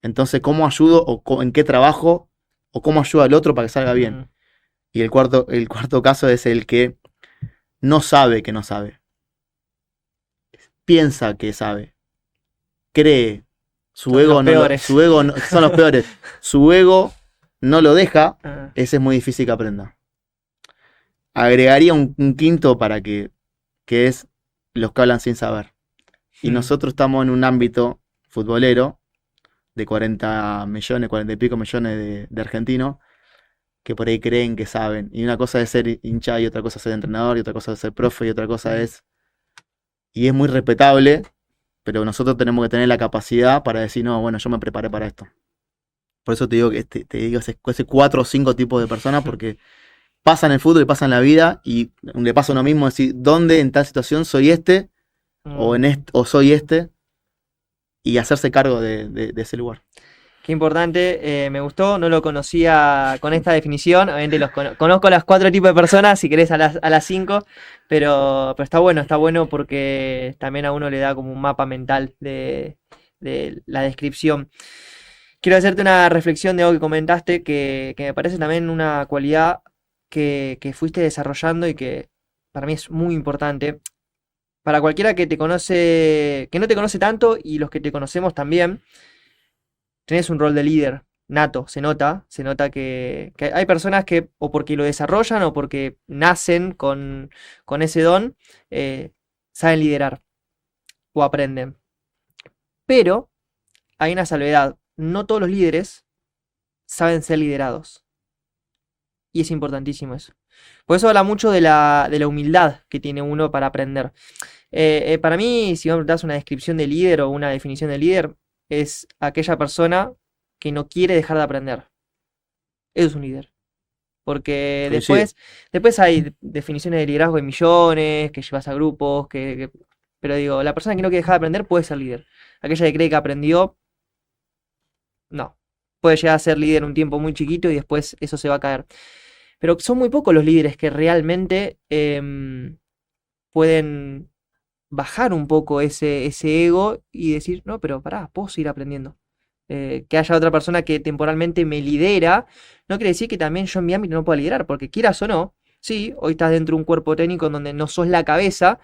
Entonces, ¿cómo ayudo o en qué trabajo o cómo ayudo al otro para que salga bien? Y el cuarto caso es el que no sabe que no sabe. Piensa que sabe. Cree. Su ego son los peores. Su ego no lo deja. Ese es muy difícil que aprenda. Agregaría un quinto para que es los que hablan sin saber. Y nosotros estamos en un ámbito futbolero de 40 millones, 40 y pico millones de argentinos que por ahí creen que saben. Y una cosa es ser hincha y otra cosa es ser entrenador y otra cosa es ser profe y otra cosa es... Y es muy respetable, pero nosotros tenemos que tener la capacidad para decir, no, bueno, yo me preparé para esto. Por eso te digo que te digo ese 4 o 5 tipos de personas, porque pasa en el fútbol y pasa en la vida, y le pasa a uno mismo decir, ¿dónde en tal situación soy este? O soy este, y hacerse cargo de ese lugar. Qué importante, me gustó, no lo conocía con esta definición, obviamente conozco a las 4 tipos de personas, si querés a las 5, pero está bueno porque también a uno le da como un mapa mental de la descripción. Quiero hacerte una reflexión de algo que comentaste, que me parece también una cualidad que fuiste desarrollando y que para mí es muy importante. Para cualquiera que te conoce, que no te conoce tanto y los que te conocemos también, tenés un rol de líder nato, se nota que hay personas que o porque lo desarrollan o porque nacen con ese don, saben liderar o aprenden. Pero hay una salvedad, no todos los líderes saben ser liderados. Y es importantísimo eso. Por eso habla mucho de la humildad que tiene uno para aprender. Para mí, si me das una descripción de líder o una definición de líder, es aquella persona que no quiere dejar de aprender. Eso es un líder. Porque después hay definiciones de liderazgo de millones, que llevas a grupos, pero digo, la persona que no quiere dejar de aprender puede ser líder. Aquella que cree que aprendió, no. Puede llegar a ser líder un tiempo muy chiquito y después eso se va a caer. Pero son muy pocos los líderes que realmente pueden bajar un poco ese ego y decir, no, pero pará, puedo seguir aprendiendo. Que haya otra persona que temporalmente me lidera, no quiere decir que también yo en mi ámbito no pueda liderar, porque quieras o no, sí, hoy estás dentro de un cuerpo técnico en donde no sos la cabeza,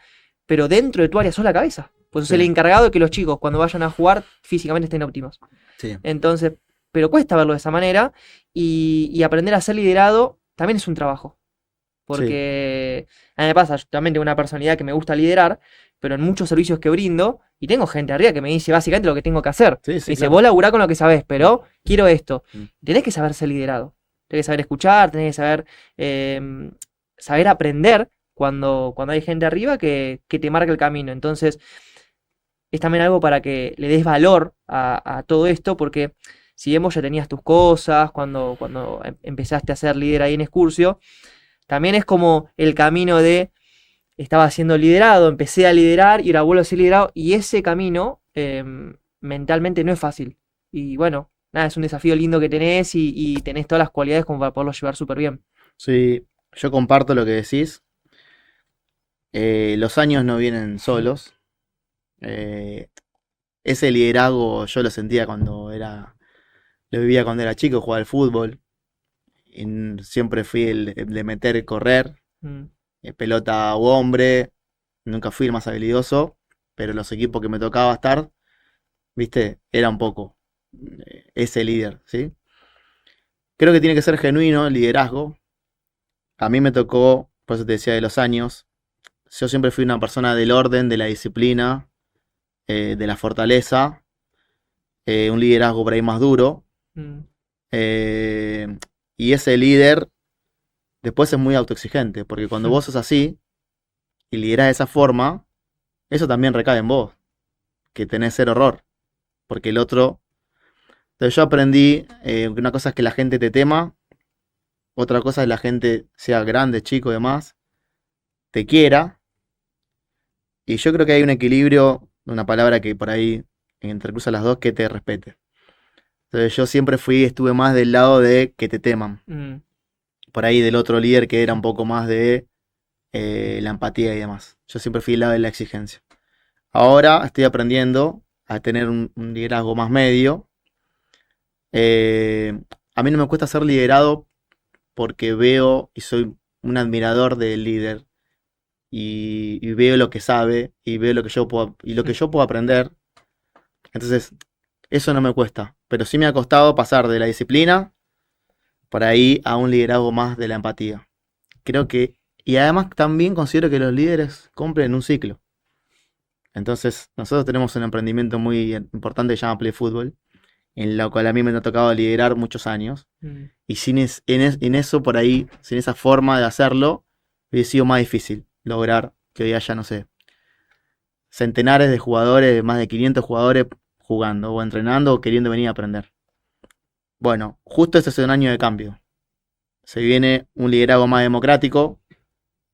pero dentro de tu área sos la cabeza. Pues sos el encargado de que los chicos cuando vayan a jugar físicamente estén óptimos. Sí. Entonces, pero cuesta verlo de esa manera y aprender a ser liderado también es un trabajo. Porque a mí me pasa, yo también tengo una personalidad que me gusta liderar, pero en muchos servicios que brindo, y tengo gente arriba que me dice básicamente lo que tengo que hacer. Me dice, vos laburá con lo que sabés, pero quiero esto. Tenés que saber ser liderado. Tenés que saber escuchar, tenés que saber aprender cuando hay gente arriba que te marca el camino. Entonces, es también algo para que le des valor a todo esto, porque si bien vos ya tenías tus cosas, cuando empezaste a ser líder ahí en Excursio, también es como el camino de, estaba siendo liderado, empecé a liderar y ahora vuelvo a ser liderado. Y ese camino mentalmente no es fácil. Y bueno, nada, es un desafío lindo que tenés y tenés todas las cualidades como para poderlo llevar súper bien. Sí, yo comparto lo que decís. Los años no vienen solos. Ese liderazgo yo lo sentía lo vivía cuando era chico, jugaba al fútbol. Y siempre fui el de meter y correr, pelota o hombre, nunca fui el más habilidoso, pero los equipos que me tocaba estar, viste, era un poco ese líder, ¿sí? Creo que tiene que ser genuino el liderazgo. A mí me tocó, por eso te decía de los años, yo siempre fui una persona del orden, de la disciplina, de la fortaleza, un liderazgo por ahí más duro. Y ese líder después es muy autoexigente, porque cuando vos sos así y liderás de esa forma, eso también recae en vos, que tenés cero error, porque el otro Entonces yo aprendí que una cosa es que la gente te tema, otra cosa es la gente, sea grande, chico, demás, te quiera. Y yo creo que hay un equilibrio, una palabra que por ahí entrecruza las dos, que te respete. Entonces yo siempre estuve más del lado de que te teman. Mm, Por ahí del otro líder que era un poco más de la empatía y demás. Yo siempre fui del lado de la exigencia. Ahora estoy aprendiendo a tener un liderazgo más medio. Eh, a mí no me cuesta ser liderado porque veo y soy un admirador del líder y veo lo que sabe y veo lo que yo puedo y lo que yo puedo aprender. Entonces, eso no me cuesta, pero sí me ha costado pasar de la disciplina por ahí a un liderazgo más de la empatía. Creo que, y además también considero que los líderes cumplen un ciclo. Entonces, nosotros tenemos un emprendimiento muy importante que se llama Play Fútbol, en lo cual a mí me ha tocado liderar muchos años. mm, Y en eso por ahí, sin esa forma de hacerlo, hubiese sido más difícil lograr que hoy haya, no sé, centenares de jugadores, más de 500 jugadores jugando o entrenando o queriendo venir a aprender. Bueno, justo este es un año de cambio. Se viene un liderazgo más democrático,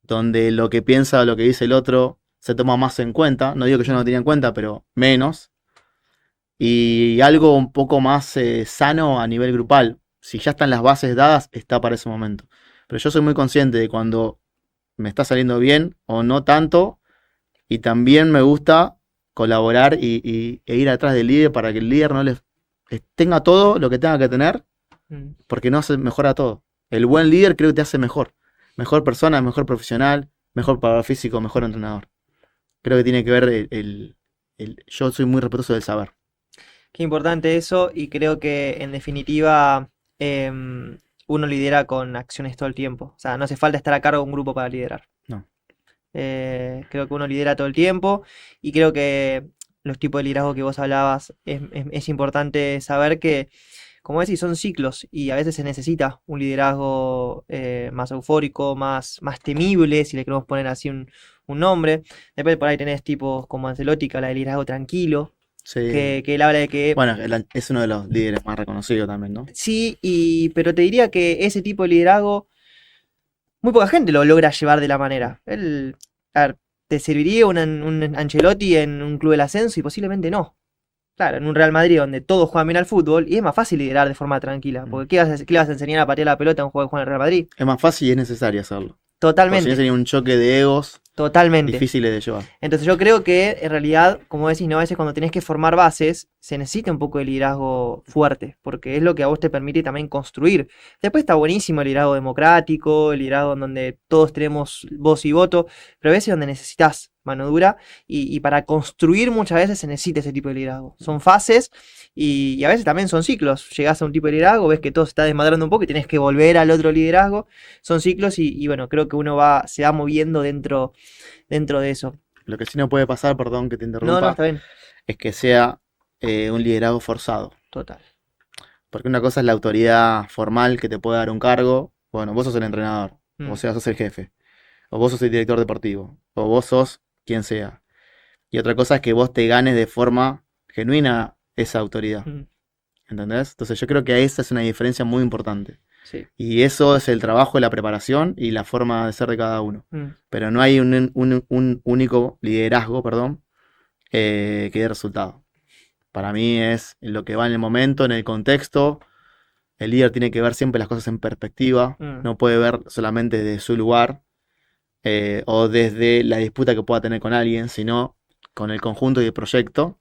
donde lo que piensa o lo que dice el otro se toma más en cuenta. No digo que yo no lo tenía en cuenta, pero menos. Y algo un poco más sano a nivel grupal. Si ya están las bases dadas, está para ese momento. Pero yo soy muy consciente de cuando me está saliendo bien o no tanto. Y también me gusta colaborar e ir atrás del líder para que el líder no les tenga todo lo que tenga que tener, mm. porque no hace mejor a todo. El buen líder creo que te hace mejor. Mejor persona, mejor profesional, mejor para físico, mejor entrenador. Creo que tiene que ver yo soy muy respetuoso del saber. Qué importante eso y creo que en definitiva uno lidera con acciones todo el tiempo. O sea, no hace falta estar a cargo de un grupo para liderar. No. Creo que uno lidera todo el tiempo y creo que los tipos de liderazgo que vos hablabas es importante saber que, como decís, son ciclos y a veces se necesita un liderazgo más eufórico, más temible, si le queremos poner así un nombre. Después por ahí tenés tipos como Ancelotti, que habla de liderazgo tranquilo, Sí. que él habla de que Bueno, es uno de los líderes más reconocidos también, ¿no? sí, pero te diría que ese tipo de liderazgo muy poca gente lo logra llevar de la manera. A ver, ¿te serviría un Ancelotti en un club del ascenso? Y posiblemente no. Claro, en un Real Madrid donde todos juegan bien al fútbol y es más fácil liderar de forma tranquila. Porque qué le vas a enseñar a patear la pelota a un jugador que juega en el Real Madrid? Es más fácil y es necesario hacerlo. Porque si no Totalmente, sería un choque de egos totalmente. difíciles de llevar. Entonces yo creo que en realidad, como decís, ¿no? A veces cuando tenés que formar bases, se necesita un poco de liderazgo fuerte, porque es lo que a vos te permite también construir. Después está buenísimo el liderazgo democrático, el liderazgo en donde todos tenemos voz y voto, pero a veces donde necesitas mano dura y para construir muchas veces se necesita ese tipo de liderazgo. Son fases y a veces también son ciclos. Llegás a un tipo de liderazgo, ves que todo se está desmadrando un poco y tenés que volver al otro liderazgo. Son ciclos y bueno, creo que uno se va moviendo dentro de eso. Lo que sí no puede pasar, perdón que te No, no, interrumpa, está bien. es que sea un liderazgo forzado. Total. Porque una cosa es la autoridad formal que te puede dar un cargo. Bueno, vos sos el entrenador, o Mm, sea, sos el jefe, o vos sos el director deportivo, o vos sos quien sea. Y otra cosa es que vos te ganes de forma genuina esa autoridad. mm, ¿Entendés? Entonces yo creo que esa es una diferencia muy importante. sí. Y eso es el trabajo, la preparación y la forma de ser de cada uno. Mm, Pero no hay un único liderazgo, perdón, que dé resultado. Para mí es lo que va en el momento, en el contexto. El líder tiene que ver siempre las cosas en perspectiva. mm, No puede ver solamente desde su lugar o desde la disputa que pueda tener con alguien, sino con el conjunto y el proyecto.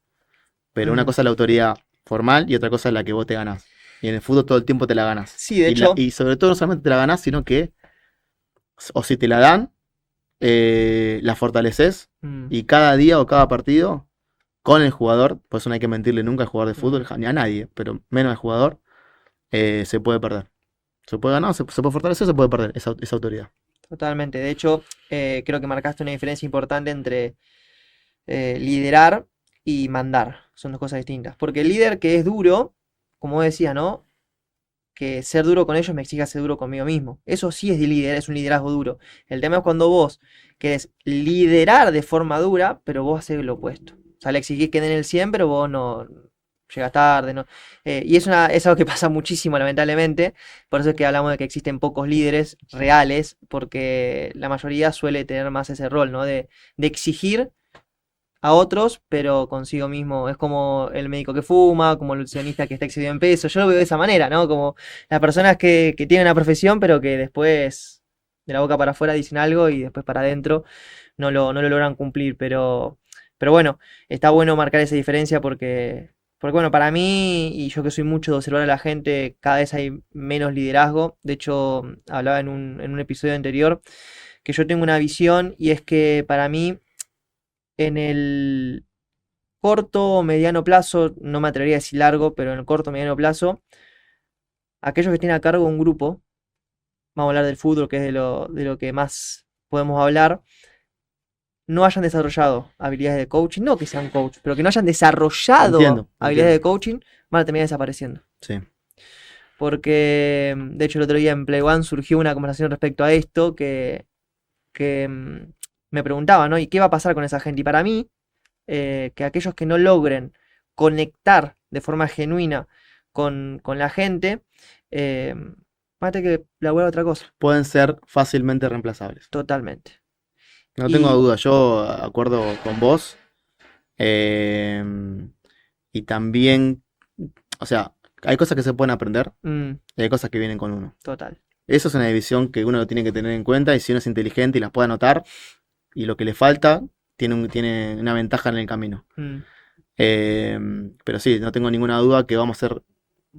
Pero una mm. cosa es la autoridad formal y otra cosa es la que vos te ganás. Y en el fútbol todo el tiempo te la ganás. Sí, de hecho. Y sobre todo no solamente te la ganás, sino que, o si te la dan, la fortaleces Mm, y cada día o cada partido con el jugador, pues no hay que mentirle nunca al jugador de mm, fútbol, ni a nadie, pero menos al jugador, se puede perder. Se puede ganar, se puede fortalecer, se puede perder esa autoridad. totalmente. De hecho, creo que marcaste una diferencia importante entre liderar y mandar. Son dos cosas distintas. Porque el líder que es duro, como decía, ¿no? Que ser duro con ellos me exige ser duro conmigo mismo. Eso sí es de líder, es un liderazgo duro. El tema es cuando vos querés liderar de forma dura, pero vos haces lo opuesto. O sea, le exigís que den el 100, pero vos no llegas tarde, ¿no? Y es algo que pasa muchísimo, lamentablemente. Por eso es que hablamos de que existen pocos líderes reales, porque la mayoría suele tener más ese rol, ¿no? De exigir a otros, pero consigo mismo. Es como el médico que fuma, como el nutricionista que está excedido en peso. Yo lo veo de esa manera, ¿no? Como las personas que tienen una profesión, pero que después de la boca para afuera dicen algo y después para adentro no lo logran cumplir. Pero bueno, está bueno marcar esa diferencia porque bueno, para mí, y yo que soy mucho de observar a la gente, cada vez hay menos liderazgo. De hecho, hablaba en un episodio anterior que yo tengo una visión y es que para mí en el corto o mediano plazo, no me atrevería a decir largo, pero en el corto o mediano plazo, aquellos que tienen a cargo un grupo, vamos a hablar del fútbol, que es de lo que más podemos hablar, no hayan desarrollado habilidades de coaching, no que sean coach, pero que no hayan desarrollado habilidades de coaching, van a terminar desapareciendo. Sí. Porque, de hecho, el otro día en Play One surgió una conversación respecto a esto que me preguntaba, ¿no? ¿Y qué va a pasar con esa gente? Y para mí, que aquellos que no logren conectar de forma genuina con la gente, van a tener que laburar otra cosa. Pueden ser fácilmente reemplazables. Totalmente. No tengo duda, yo acuerdo con vos. Y también, o sea, hay cosas que se pueden aprender y hay cosas que vienen con uno. Total. Eso es una división que uno tiene que tener en cuenta y si uno es inteligente y las puede anotar y lo que le falta, tiene una ventaja en el camino. Pero sí, no tengo ninguna duda que vamos a ser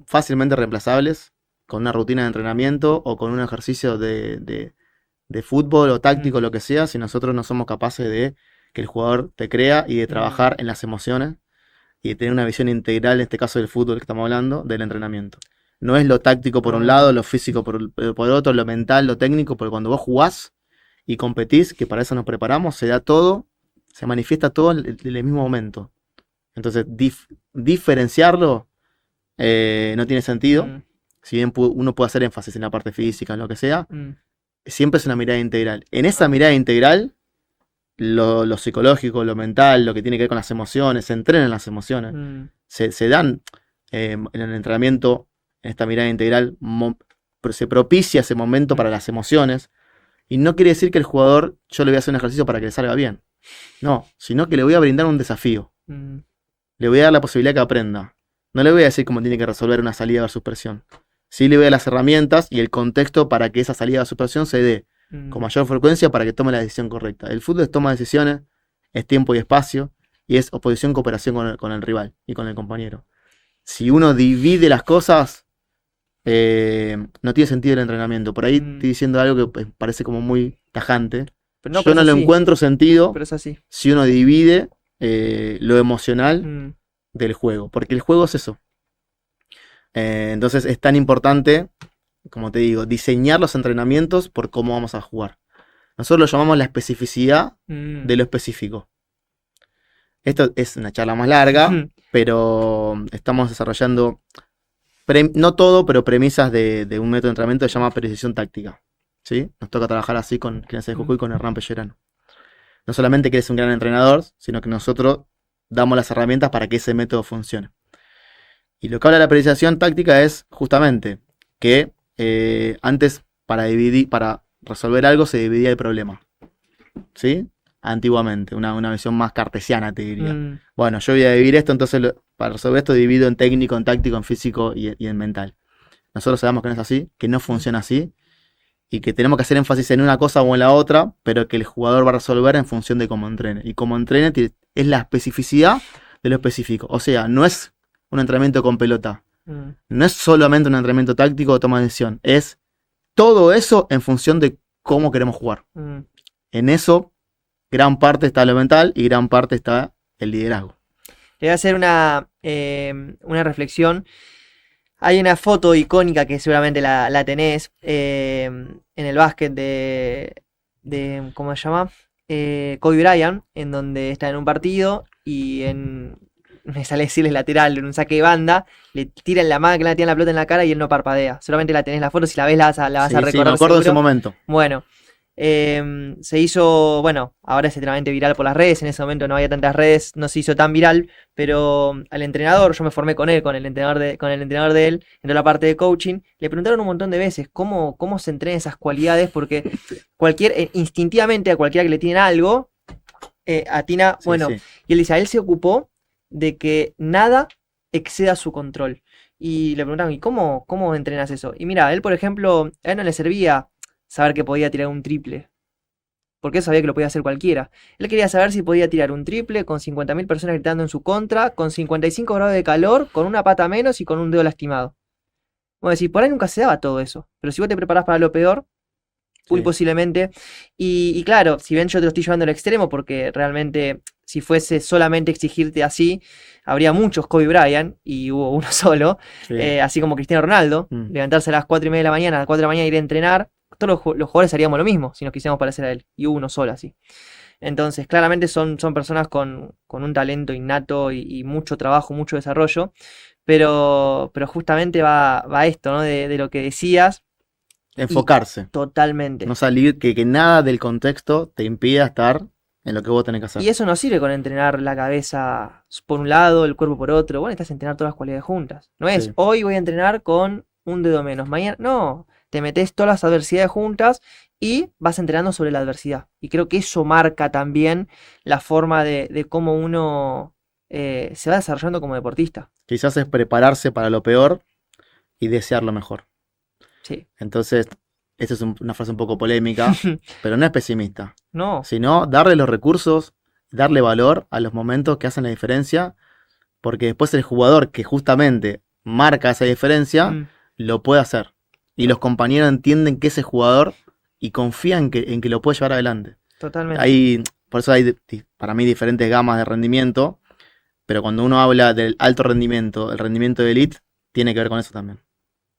fácilmente reemplazables con una rutina de entrenamiento o con un ejercicio de fútbol o táctico, lo que sea, si nosotros no somos capaces de que el jugador te crea y de trabajar en las emociones y de tener una visión integral, en este caso del fútbol que estamos hablando, del entrenamiento. No es lo táctico por un lado, lo físico por el otro, lo mental, lo técnico, porque cuando vos jugás y competís, que para eso nos preparamos, se da todo, se manifiesta todo en el mismo momento. Entonces, diferenciarlo no tiene sentido. Si bien uno puede hacer énfasis en la parte física, en lo que sea, siempre es una mirada integral. En esa mirada integral, lo psicológico, lo mental, lo que tiene que ver con las emociones, se entrenan las emociones. Se dan en el entrenamiento, en esta mirada integral, se propicia ese momento para las emociones. Y no quiere decir que el jugador, yo le voy a hacer un ejercicio para que le salga bien. No, sino que le voy a brindar un desafío. Le voy a dar la posibilidad que aprenda. No le voy a decir cómo tiene que resolver una salida versus presión. Sí le voy a dar las herramientas y el contexto para que esa salida versus presión se dé con mayor frecuencia para que tome la decisión correcta. El fútbol es toma de decisiones, es tiempo y espacio, y es oposición, cooperación con el rival y con el compañero. Si uno divide las cosas, no tiene sentido el entrenamiento. Por ahí estoy diciendo algo que parece como muy tajante. Pero yo no le encuentro sentido pero es así. Si uno divide lo emocional del juego, porque el juego es eso. Entonces es tan importante, como te digo, diseñar los entrenamientos por cómo vamos a jugar. Nosotros lo llamamos la especificidad de lo específico. Esto es una charla más larga, pero estamos desarrollando, no todo, pero premisas de un método de entrenamiento que se llama precisión táctica. ¿Sí? Nos toca trabajar así con Crianza de Jujuy y con Hernán Pellerano. No solamente que eres un gran entrenador, sino que nosotros damos las herramientas para que ese método funcione. Y lo que habla la periodización táctica es justamente que antes para resolver algo se dividía el problema. ¿Sí? Antiguamente, una visión más cartesiana te diría. Bueno, yo voy a dividir esto, entonces para resolver esto divido en técnico, en táctico, en físico y en mental. Nosotros sabemos que no es así, que no funciona así y que tenemos que hacer énfasis en una cosa o en la otra, pero que el jugador va a resolver en función de cómo entrene. Y cómo entrene es la especificidad de lo específico. O sea, no es un entrenamiento con pelota. No es solamente un entrenamiento táctico o toma de decisión. Es todo eso en función de cómo queremos jugar. En eso, gran parte está lo mental y gran parte está el liderazgo. Le voy a hacer una reflexión. Hay una foto icónica que seguramente la tenés en el básquet de ¿cómo se llama? Kobe Bryant, en donde está en un partido y me sale decirles lateral, en un saque de banda, le tiran la máquina, le tiran la pelota en la cara y él no parpadea. Solamente la tenés la foto, si la ves la vas a recordar. Sí, me acuerdo de ese momento. Bueno, Se hizo, bueno, ahora es extremadamente viral por las redes, en ese momento no había tantas redes, no se hizo tan viral, pero al entrenador, yo me formé con él, con el entrenador de él, en toda la parte de coaching, le preguntaron un montón de veces cómo se entrenan esas cualidades, porque instintivamente a cualquiera que le tienen algo, atina, Sí, bueno, sí. y él dice, a él se ocupó de que nada exceda su control. Y le preguntaron, ¿y cómo entrenas eso? Y mira, él, por ejemplo, a él no le servía saber que podía tirar un triple, porque él sabía que lo podía hacer cualquiera. Él quería saber si podía tirar un triple con 50.000 personas gritando en su contra, con 55 grados de calor, con una pata menos y con un dedo lastimado. Bueno, decir, por ahí nunca se daba todo eso, pero si vos te preparás para lo peor, muy Sí. posiblemente. Y claro, si bien yo te lo estoy llevando al extremo, porque realmente si fuese solamente exigirte así, habría muchos Kobe Bryant y hubo uno solo, Sí. así como Cristiano Ronaldo, Mm. levantarse a las 4:30 de la mañana, a las 4 de la mañana ir a entrenar, todos los jugadores haríamos lo mismo si nos quisiéramos parecer a él, y hubo uno solo así. Entonces, claramente son personas con un talento innato y mucho trabajo, mucho desarrollo, pero justamente va esto, ¿no? De lo que decías, y Enfocarse. No totalmente. salir, que nada del contexto te impida estar en lo que vos tenés que Y hacer. eso no sirve con entrenar la cabeza por un lado, el cuerpo por otro. Bueno, necesitas entrenar todas las cualidades juntas. No es Sí. hoy voy a entrenar con un dedo menos. Mañana, no. Te metes todas las adversidades juntas y vas entrenando sobre la adversidad. Y creo que eso marca también la forma de cómo uno se va desarrollando como deportista. Quizás es prepararse para lo peor y desear lo mejor. Sí. Entonces, esta es una frase un poco polémica, pero no es pesimista, No. sino darle los recursos, darle valor a los momentos que hacen la diferencia, porque después el jugador que justamente marca esa diferencia Mm, lo puede hacer. Y los compañeros entienden que ese jugador y confían en que lo puede llevar adelante. totalmente. Hay, por eso hay para mí diferentes gamas de rendimiento, pero cuando uno habla del alto rendimiento, el rendimiento de elite, tiene que ver con eso también.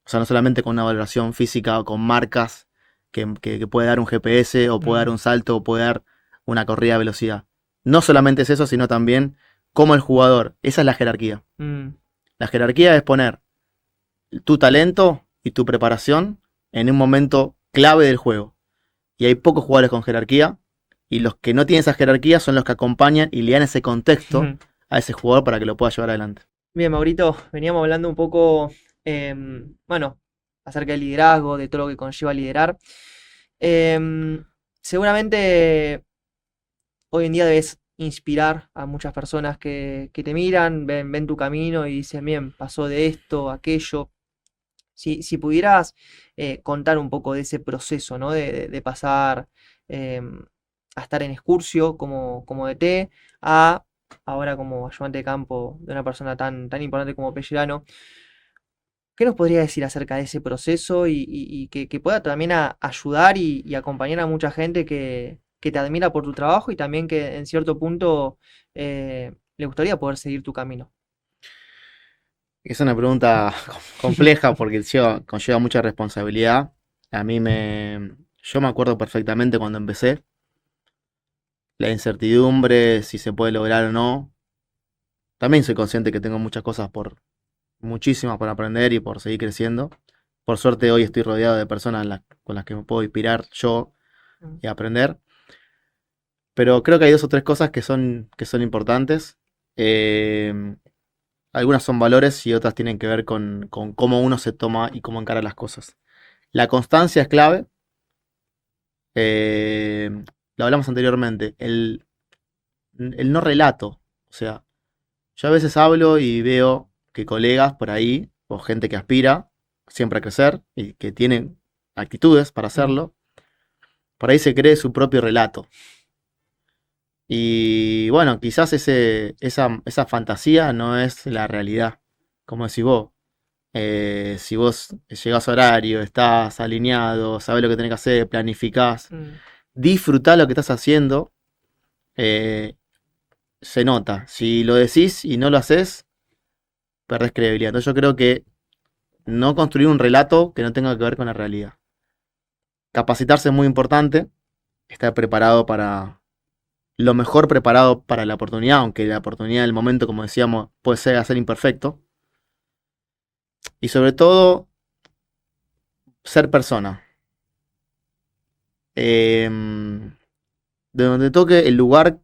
O sea, no solamente con una valoración física o con marcas que puede dar un GPS o puede dar Mm, un salto o puede dar una corrida de velocidad. No solamente es eso, sino también cómo el jugador. Esa es la jerarquía. mm, La jerarquía es poner tu talento y tu preparación en un momento clave del juego. Y hay pocos jugadores con jerarquía y los que no tienen esa jerarquía son los que acompañan y le dan ese contexto a ese jugador para que lo pueda llevar adelante. Bien, Maurito, veníamos hablando un poco, bueno, acerca del liderazgo, de todo lo que conlleva liderar. Em, Seguramente hoy en día debes inspirar a muchas personas que te miran, ven tu camino y dicen, bien, pasó de esto, aquello. Si pudieras contar un poco de ese proceso, ¿no? De pasar em, a estar en Excursio como DT a ahora como ayudante de campo de una persona tan importante como Pellerano. ¿Qué nos podría decir acerca de ese proceso y que pueda también ayudar y acompañar a mucha gente que te admira por tu trabajo y también que en cierto punto le gustaría poder seguir tu camino? Es una pregunta compleja porque conlleva mucha responsabilidad. Yo me acuerdo perfectamente cuando empecé, la incertidumbre, si se puede lograr o no. También soy consciente que tengo muchísimas por aprender y por seguir creciendo. Por suerte hoy estoy rodeado de personas con las que me puedo inspirar yo Mm, y aprender. Pero creo que hay dos o tres cosas que son importantes. Eh, Algunas son valores y otras tienen que ver con cómo uno se toma y cómo encara las cosas. La constancia es clave. eh, lo hablamos anteriormente. El no relato. O sea, yo a veces hablo y veo que colegas por ahí, o gente que aspira siempre a crecer y que tienen actitudes para mm, hacerlo, por ahí se cree su propio relato. Y bueno, quizás esa fantasía no es la realidad. Como decís vos, si vos llegás a horario, estás alineado, sabés lo que tenés que hacer, planificás, mm, disfrutá lo que estás haciendo, eh, se nota. Si lo decís y no lo haces, perdés credibilidad. Entonces yo creo que no construir un relato que no tenga que ver con la realidad. Capacitarse es muy importante, estar preparado para lo mejor preparado para la oportunidad, aunque la oportunidad del momento, como decíamos, puede ser imperfecto. Y sobre todo, ser persona. de donde toque el lugar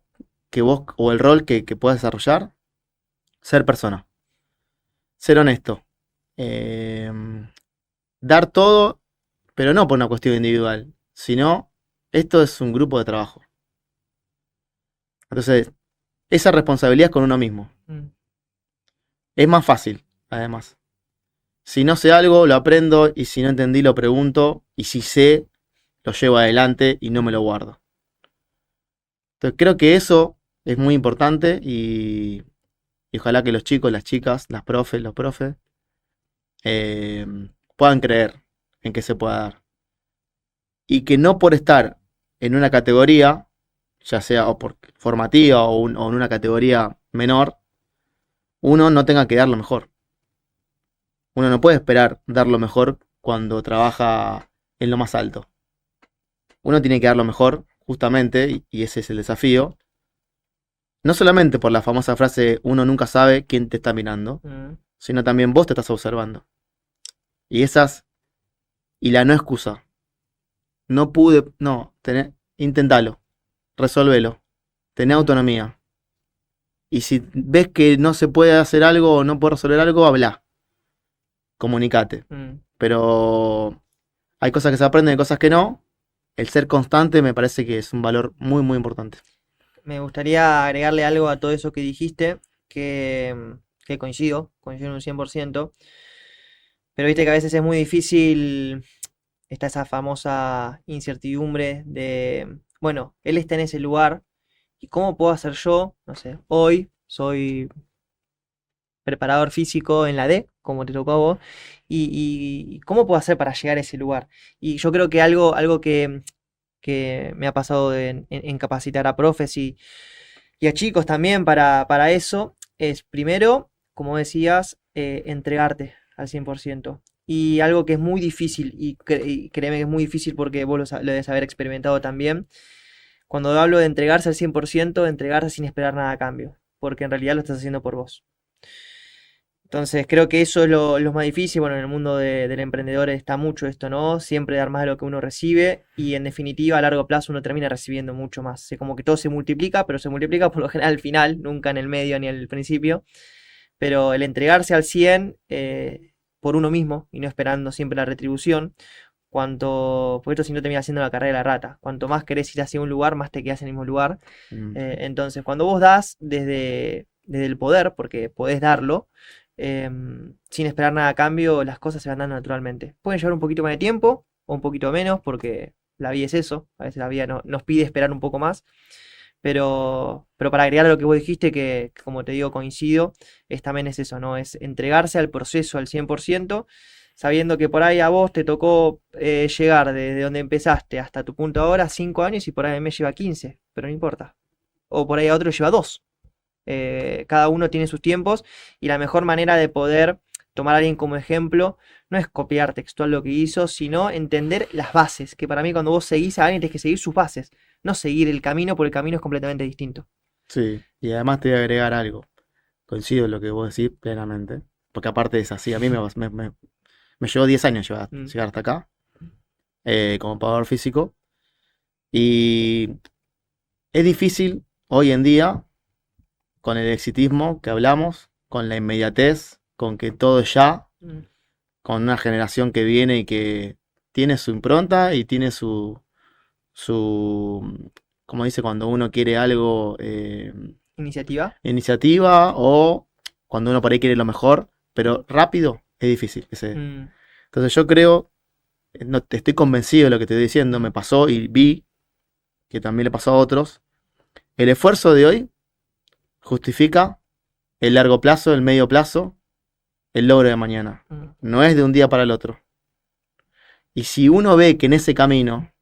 que vos o el rol que puedas desarrollar, ser persona, ser honesto, eh, dar todo, pero no por una cuestión individual, sino esto es un grupo de trabajo. Entonces, esa responsabilidad es con uno mismo. Mm. Es más fácil, además. Si no sé algo, lo aprendo, y si no entendí, lo pregunto, y si sé, lo llevo adelante y no me lo guardo. Entonces, creo que eso es muy importante y ojalá que los chicos, las chicas, las profes, los profes, eh, puedan creer en que se pueda dar. Y que no por estar en una categoría, ya sea o por formativa o en una categoría menor, uno no tenga que dar lo mejor. Uno no puede esperar dar lo mejor cuando trabaja en lo más alto. Uno tiene que dar lo mejor, justamente, y ese es el desafío. No solamente por la famosa frase, uno nunca sabe quién te está mirando, Mm. sino también vos te estás observando. Y esas, y la no excusa. No pude, no, intentalo, resolvelo, tené Mm. autonomía. Y si ves que no se puede hacer algo o no puedes resolver algo, habla, comunicate. Mm. Pero hay cosas que se aprenden, hay cosas que no. El ser constante me parece que es un valor muy, muy importante. Me gustaría agregarle algo a todo eso que dijiste, que coincido en un 100%, pero viste que a veces es muy difícil, está esa famosa incertidumbre de, bueno, él está en ese lugar, ¿y cómo puedo hacer yo? No sé, hoy soy preparador físico en la D, como te tocó a vos, y cómo puedo hacer para llegar a ese lugar. Y yo creo que algo que me ha pasado en capacitar a profes y a chicos también para eso, es primero, como decías, entregarte al 100%. Y algo que es muy difícil, y créeme que es muy difícil porque vos lo debes haber experimentado también, cuando hablo de entregarse al 100%, entregarse sin esperar nada a cambio, porque en realidad lo estás haciendo por vos. Entonces creo que eso es lo más difícil. Bueno, en el mundo del emprendedor está mucho esto, ¿no? Siempre dar más de lo que uno recibe y en definitiva a largo plazo uno termina recibiendo mucho más. Es como que todo se multiplica, pero se multiplica por lo general al final, nunca en el medio ni al principio. Pero el entregarse al 100 por uno mismo y no esperando siempre la retribución, porque esto si no termina siendo la carrera de la rata. Cuanto más querés ir hacia un lugar, más te quedas en el mismo lugar. Mm. Entonces, cuando vos das desde el poder, porque podés darlo, sin esperar nada a cambio, las cosas se van dando naturalmente. Pueden llevar un poquito más de tiempo o un poquito menos, porque la vida es eso. A veces la vida nos pide esperar un poco más. Pero para agregar a lo que vos dijiste, que como te digo, coincido, también es eso, ¿no? Es entregarse al proceso al 100%, sabiendo que por ahí a vos te tocó llegar desde donde empezaste hasta tu punto ahora 5 años y por ahí me lleva 15, pero no importa. O por ahí a otro lleva 2. Cada uno tiene sus tiempos y la mejor manera de poder tomar a alguien como ejemplo no es copiar textual lo que hizo, sino entender las bases, que para mí cuando vos seguís a alguien tienes que seguir sus bases, no seguir el camino, porque el camino es completamente distinto. Sí, y además te voy a agregar algo. Coincido en lo que vos decís plenamente. Porque aparte es así, a mí me llevó 10 años Mm. llegar hasta acá, como pagador físico. Y es difícil hoy en día, con el exitismo que hablamos, con la inmediatez, con que todo es ya, Mm. con una generación que viene y que tiene su impronta y tiene su, como dice, cuando uno quiere algo, Iniciativa. iniciativa, o cuando uno por ahí quiere lo mejor, pero rápido, es difícil que se dé. Mm. Entonces yo creo, no, estoy convencido de lo que te estoy diciendo, me pasó y vi que también le pasó a otros. El esfuerzo de hoy justifica el largo plazo, el medio plazo, el logro de mañana. Mm. No es de un día para el otro. Y si uno ve que en ese camino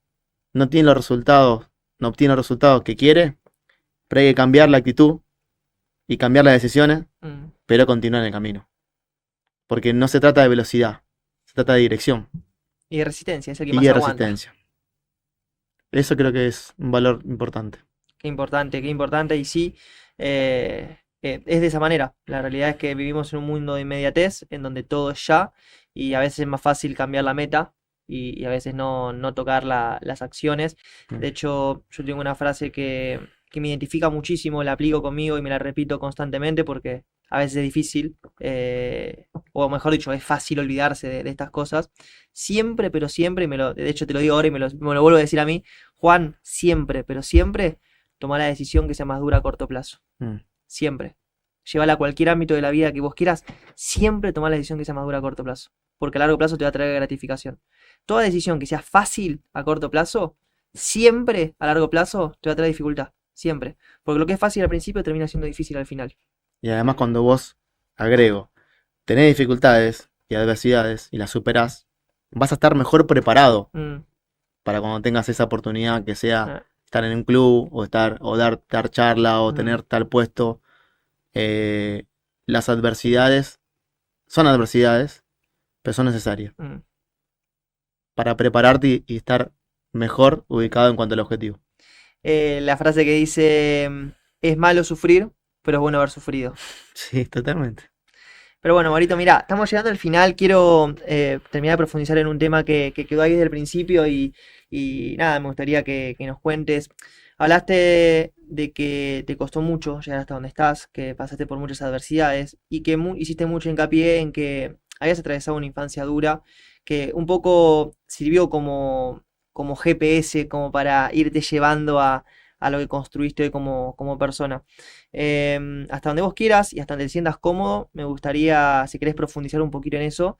no tiene los resultados, no obtiene los resultados que quiere, pero hay que cambiar la actitud y cambiar las decisiones, Mm. pero continuar en el camino. Porque no se trata de velocidad, se trata de dirección Y de resistencia, es el que y más de aguanta. resistencia. Eso creo que es un valor importante. Qué importante, y sí, es de esa manera. La realidad es que vivimos en un mundo de inmediatez, en donde todo es ya, y a veces es más fácil cambiar la meta y a veces no tocar las acciones. De hecho, yo tengo una frase que me identifica muchísimo, la aplico conmigo y me la repito constantemente porque a veces es difícil, o mejor dicho, es fácil olvidarse de estas cosas. Siempre, pero siempre, de hecho te lo digo ahora y me lo vuelvo a decir a mí, Juan, siempre, pero siempre, toma la decisión que sea más dura a corto plazo. Siempre. Llévala a cualquier ámbito de la vida que vos quieras, siempre toma la decisión que sea más dura a corto plazo. Porque a largo plazo te va a traer gratificación. Toda decisión que sea fácil a corto plazo, siempre a largo plazo te va a traer dificultad. Siempre. Porque lo que es fácil al principio termina siendo difícil al final. Y además cuando vos, agrego, tenés dificultades y adversidades y las superás, vas a estar mejor preparado para cuando tengas esa oportunidad, que sea estar en un club o dar charla o tener tal puesto. Las adversidades son adversidades, pero son necesarias para prepararte y estar mejor ubicado en cuanto al objetivo. La frase que dice, es malo sufrir, pero es bueno haber sufrido. Sí, totalmente. Pero bueno, Marito, mira, estamos llegando al final. Quiero terminar de profundizar en un tema que quedó ahí desde el principio y nada, me gustaría que nos cuentes. Hablaste de que te costó mucho llegar hasta donde estás, que pasaste por muchas adversidades y que hiciste mucho hincapié en que habías atravesado una infancia dura, que un poco sirvió como GPS, como para irte llevando a lo que construiste hoy como persona. Hasta donde vos quieras y hasta donde te sientas cómodo, me gustaría, si querés profundizar un poquito en eso.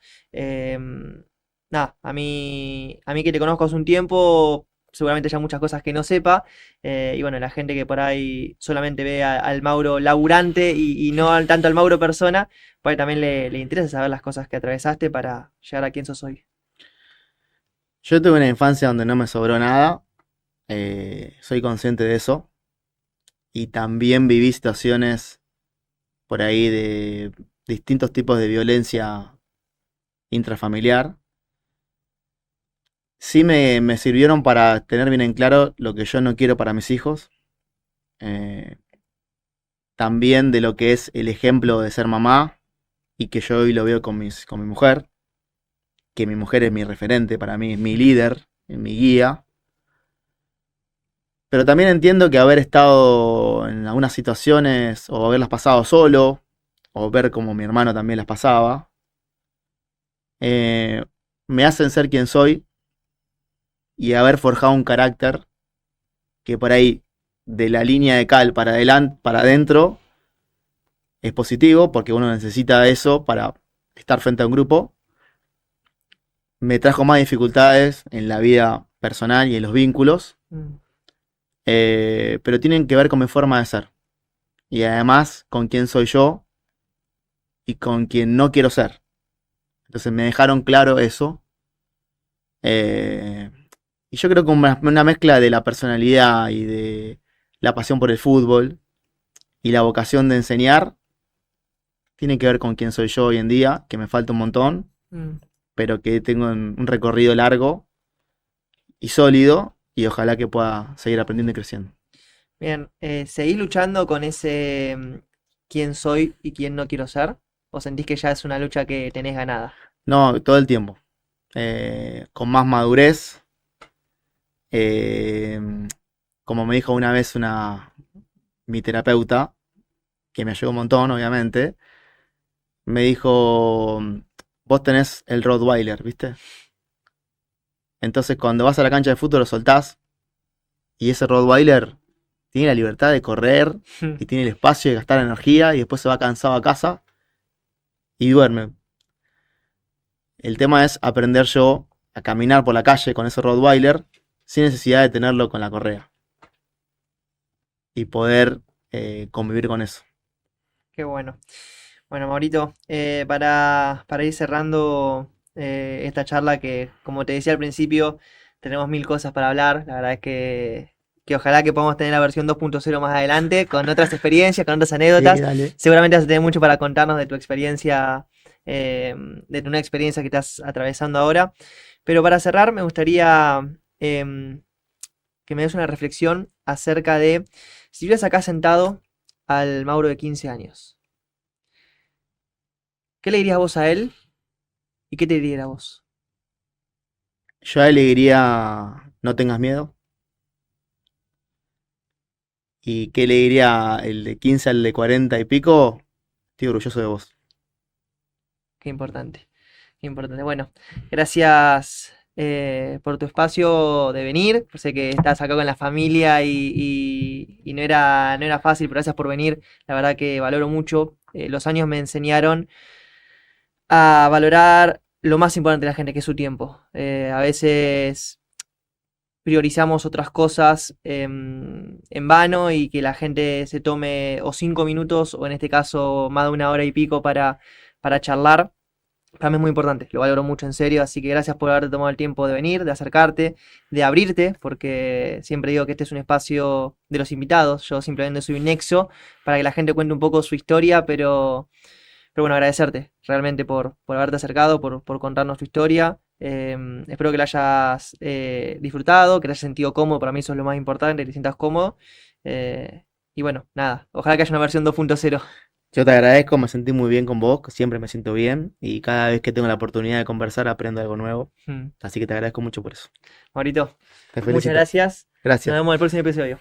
Nada, a mí que te conozco hace un tiempo, seguramente ya muchas cosas que no sepa, y bueno, la gente que por ahí solamente ve al Mauro laburante y no tanto al Mauro persona, por ahí también le interesa saber las cosas que atravesaste para llegar a quien sos hoy. Yo tuve una infancia donde no me sobró nada, soy consciente de eso, y también viví situaciones por ahí de distintos tipos de violencia intrafamiliar. Sí me sirvieron para tener bien en claro lo que yo no quiero para mis hijos. eh, También de lo que es el ejemplo de ser mamá y que yo hoy lo veo con mi mujer, que mi mujer es mi referente para mí, es mi líder, es mi guía. Pero también entiendo que haber estado en algunas situaciones o haberlas pasado solo o ver como mi hermano también las pasaba, eh, me hacen ser quien soy y haber forjado un carácter que por ahí de la línea de cal para adelante, para adentro, es positivo porque uno necesita eso para estar frente a un grupo. Me trajo más dificultades en la vida personal y en los vínculos, pero tienen que ver con mi forma de ser y además con quién soy yo y con quién no quiero ser. Entonces me dejaron claro eso. Y yo creo que una mezcla de la personalidad y de la pasión por el fútbol y la vocación de enseñar tiene que ver con quién soy yo hoy en día, que me falta un montón, pero que tengo un recorrido largo y sólido y ojalá que pueda seguir aprendiendo y creciendo. Bien, ¿seguís luchando con ese quién soy y quién no quiero ser? ¿O sentís que ya es una lucha que tenés ganada? No, todo el tiempo. Con más madurez. eh, Como me dijo una vez mi terapeuta, que me ayudó un montón, obviamente, me dijo, vos tenés el Rottweiler, ¿viste? Entonces cuando vas a la cancha de fútbol lo soltás y ese Rottweiler tiene la libertad de correr y tiene el espacio de gastar energía y después se va cansado a casa y duerme. El tema es aprender yo a caminar por la calle con ese Rottweiler sin necesidad de tenerlo con la correa y poder convivir con eso. Qué bueno. Bueno, Maurito, para ir cerrando esta charla que, como te decía al principio, tenemos mil cosas para hablar. La verdad es que ojalá que podamos tener la versión 2.0 más adelante, con otras experiencias, con otras anécdotas. Sí, dale. Seguramente vas a tener mucho para contarnos de tu experiencia, de tu nueva experiencia que estás atravesando ahora. Pero para cerrar, me gustaría que me des una reflexión acerca de si estuvieras acá sentado al Mauro de 15 años. ¿Qué le dirías vos a él y qué te diría a vos? Yo a él le diría, no tengas miedo. ¿Y qué le diría el de 15 al de 40 y pico? Estoy orgulloso de vos. Qué importante, qué importante. Bueno, gracias por tu espacio de venir. Sé que estás acá con la familia y no era fácil, pero gracias por venir. La verdad que valoro mucho. Los años me enseñaron a valorar lo más importante de la gente, que es su tiempo. A veces priorizamos otras cosas en vano y que la gente se tome o 5 minutos o en este caso más de una hora y pico para charlar. Para mí es muy importante, lo valoro mucho en serio, así que gracias por haberte tomado el tiempo de venir, de acercarte, de abrirte, porque siempre digo que este es un espacio de los invitados, yo simplemente soy un nexo para que la gente cuente un poco su historia, pero bueno, agradecerte realmente por haberte acercado, por contarnos tu historia. Espero que la hayas disfrutado, que te hayas sentido cómodo. Para mí eso es lo más importante, que te sientas cómodo. Eh, y bueno, nada, ojalá que haya una versión 2.0. Yo te agradezco, me sentí muy bien con vos, que siempre me siento bien y cada vez que tengo la oportunidad de conversar aprendo algo nuevo. Mm. Así que te agradezco mucho por eso. Maurito, Te muchas felicito. gracias. Nos Gracias. vemos en el próximo episodio.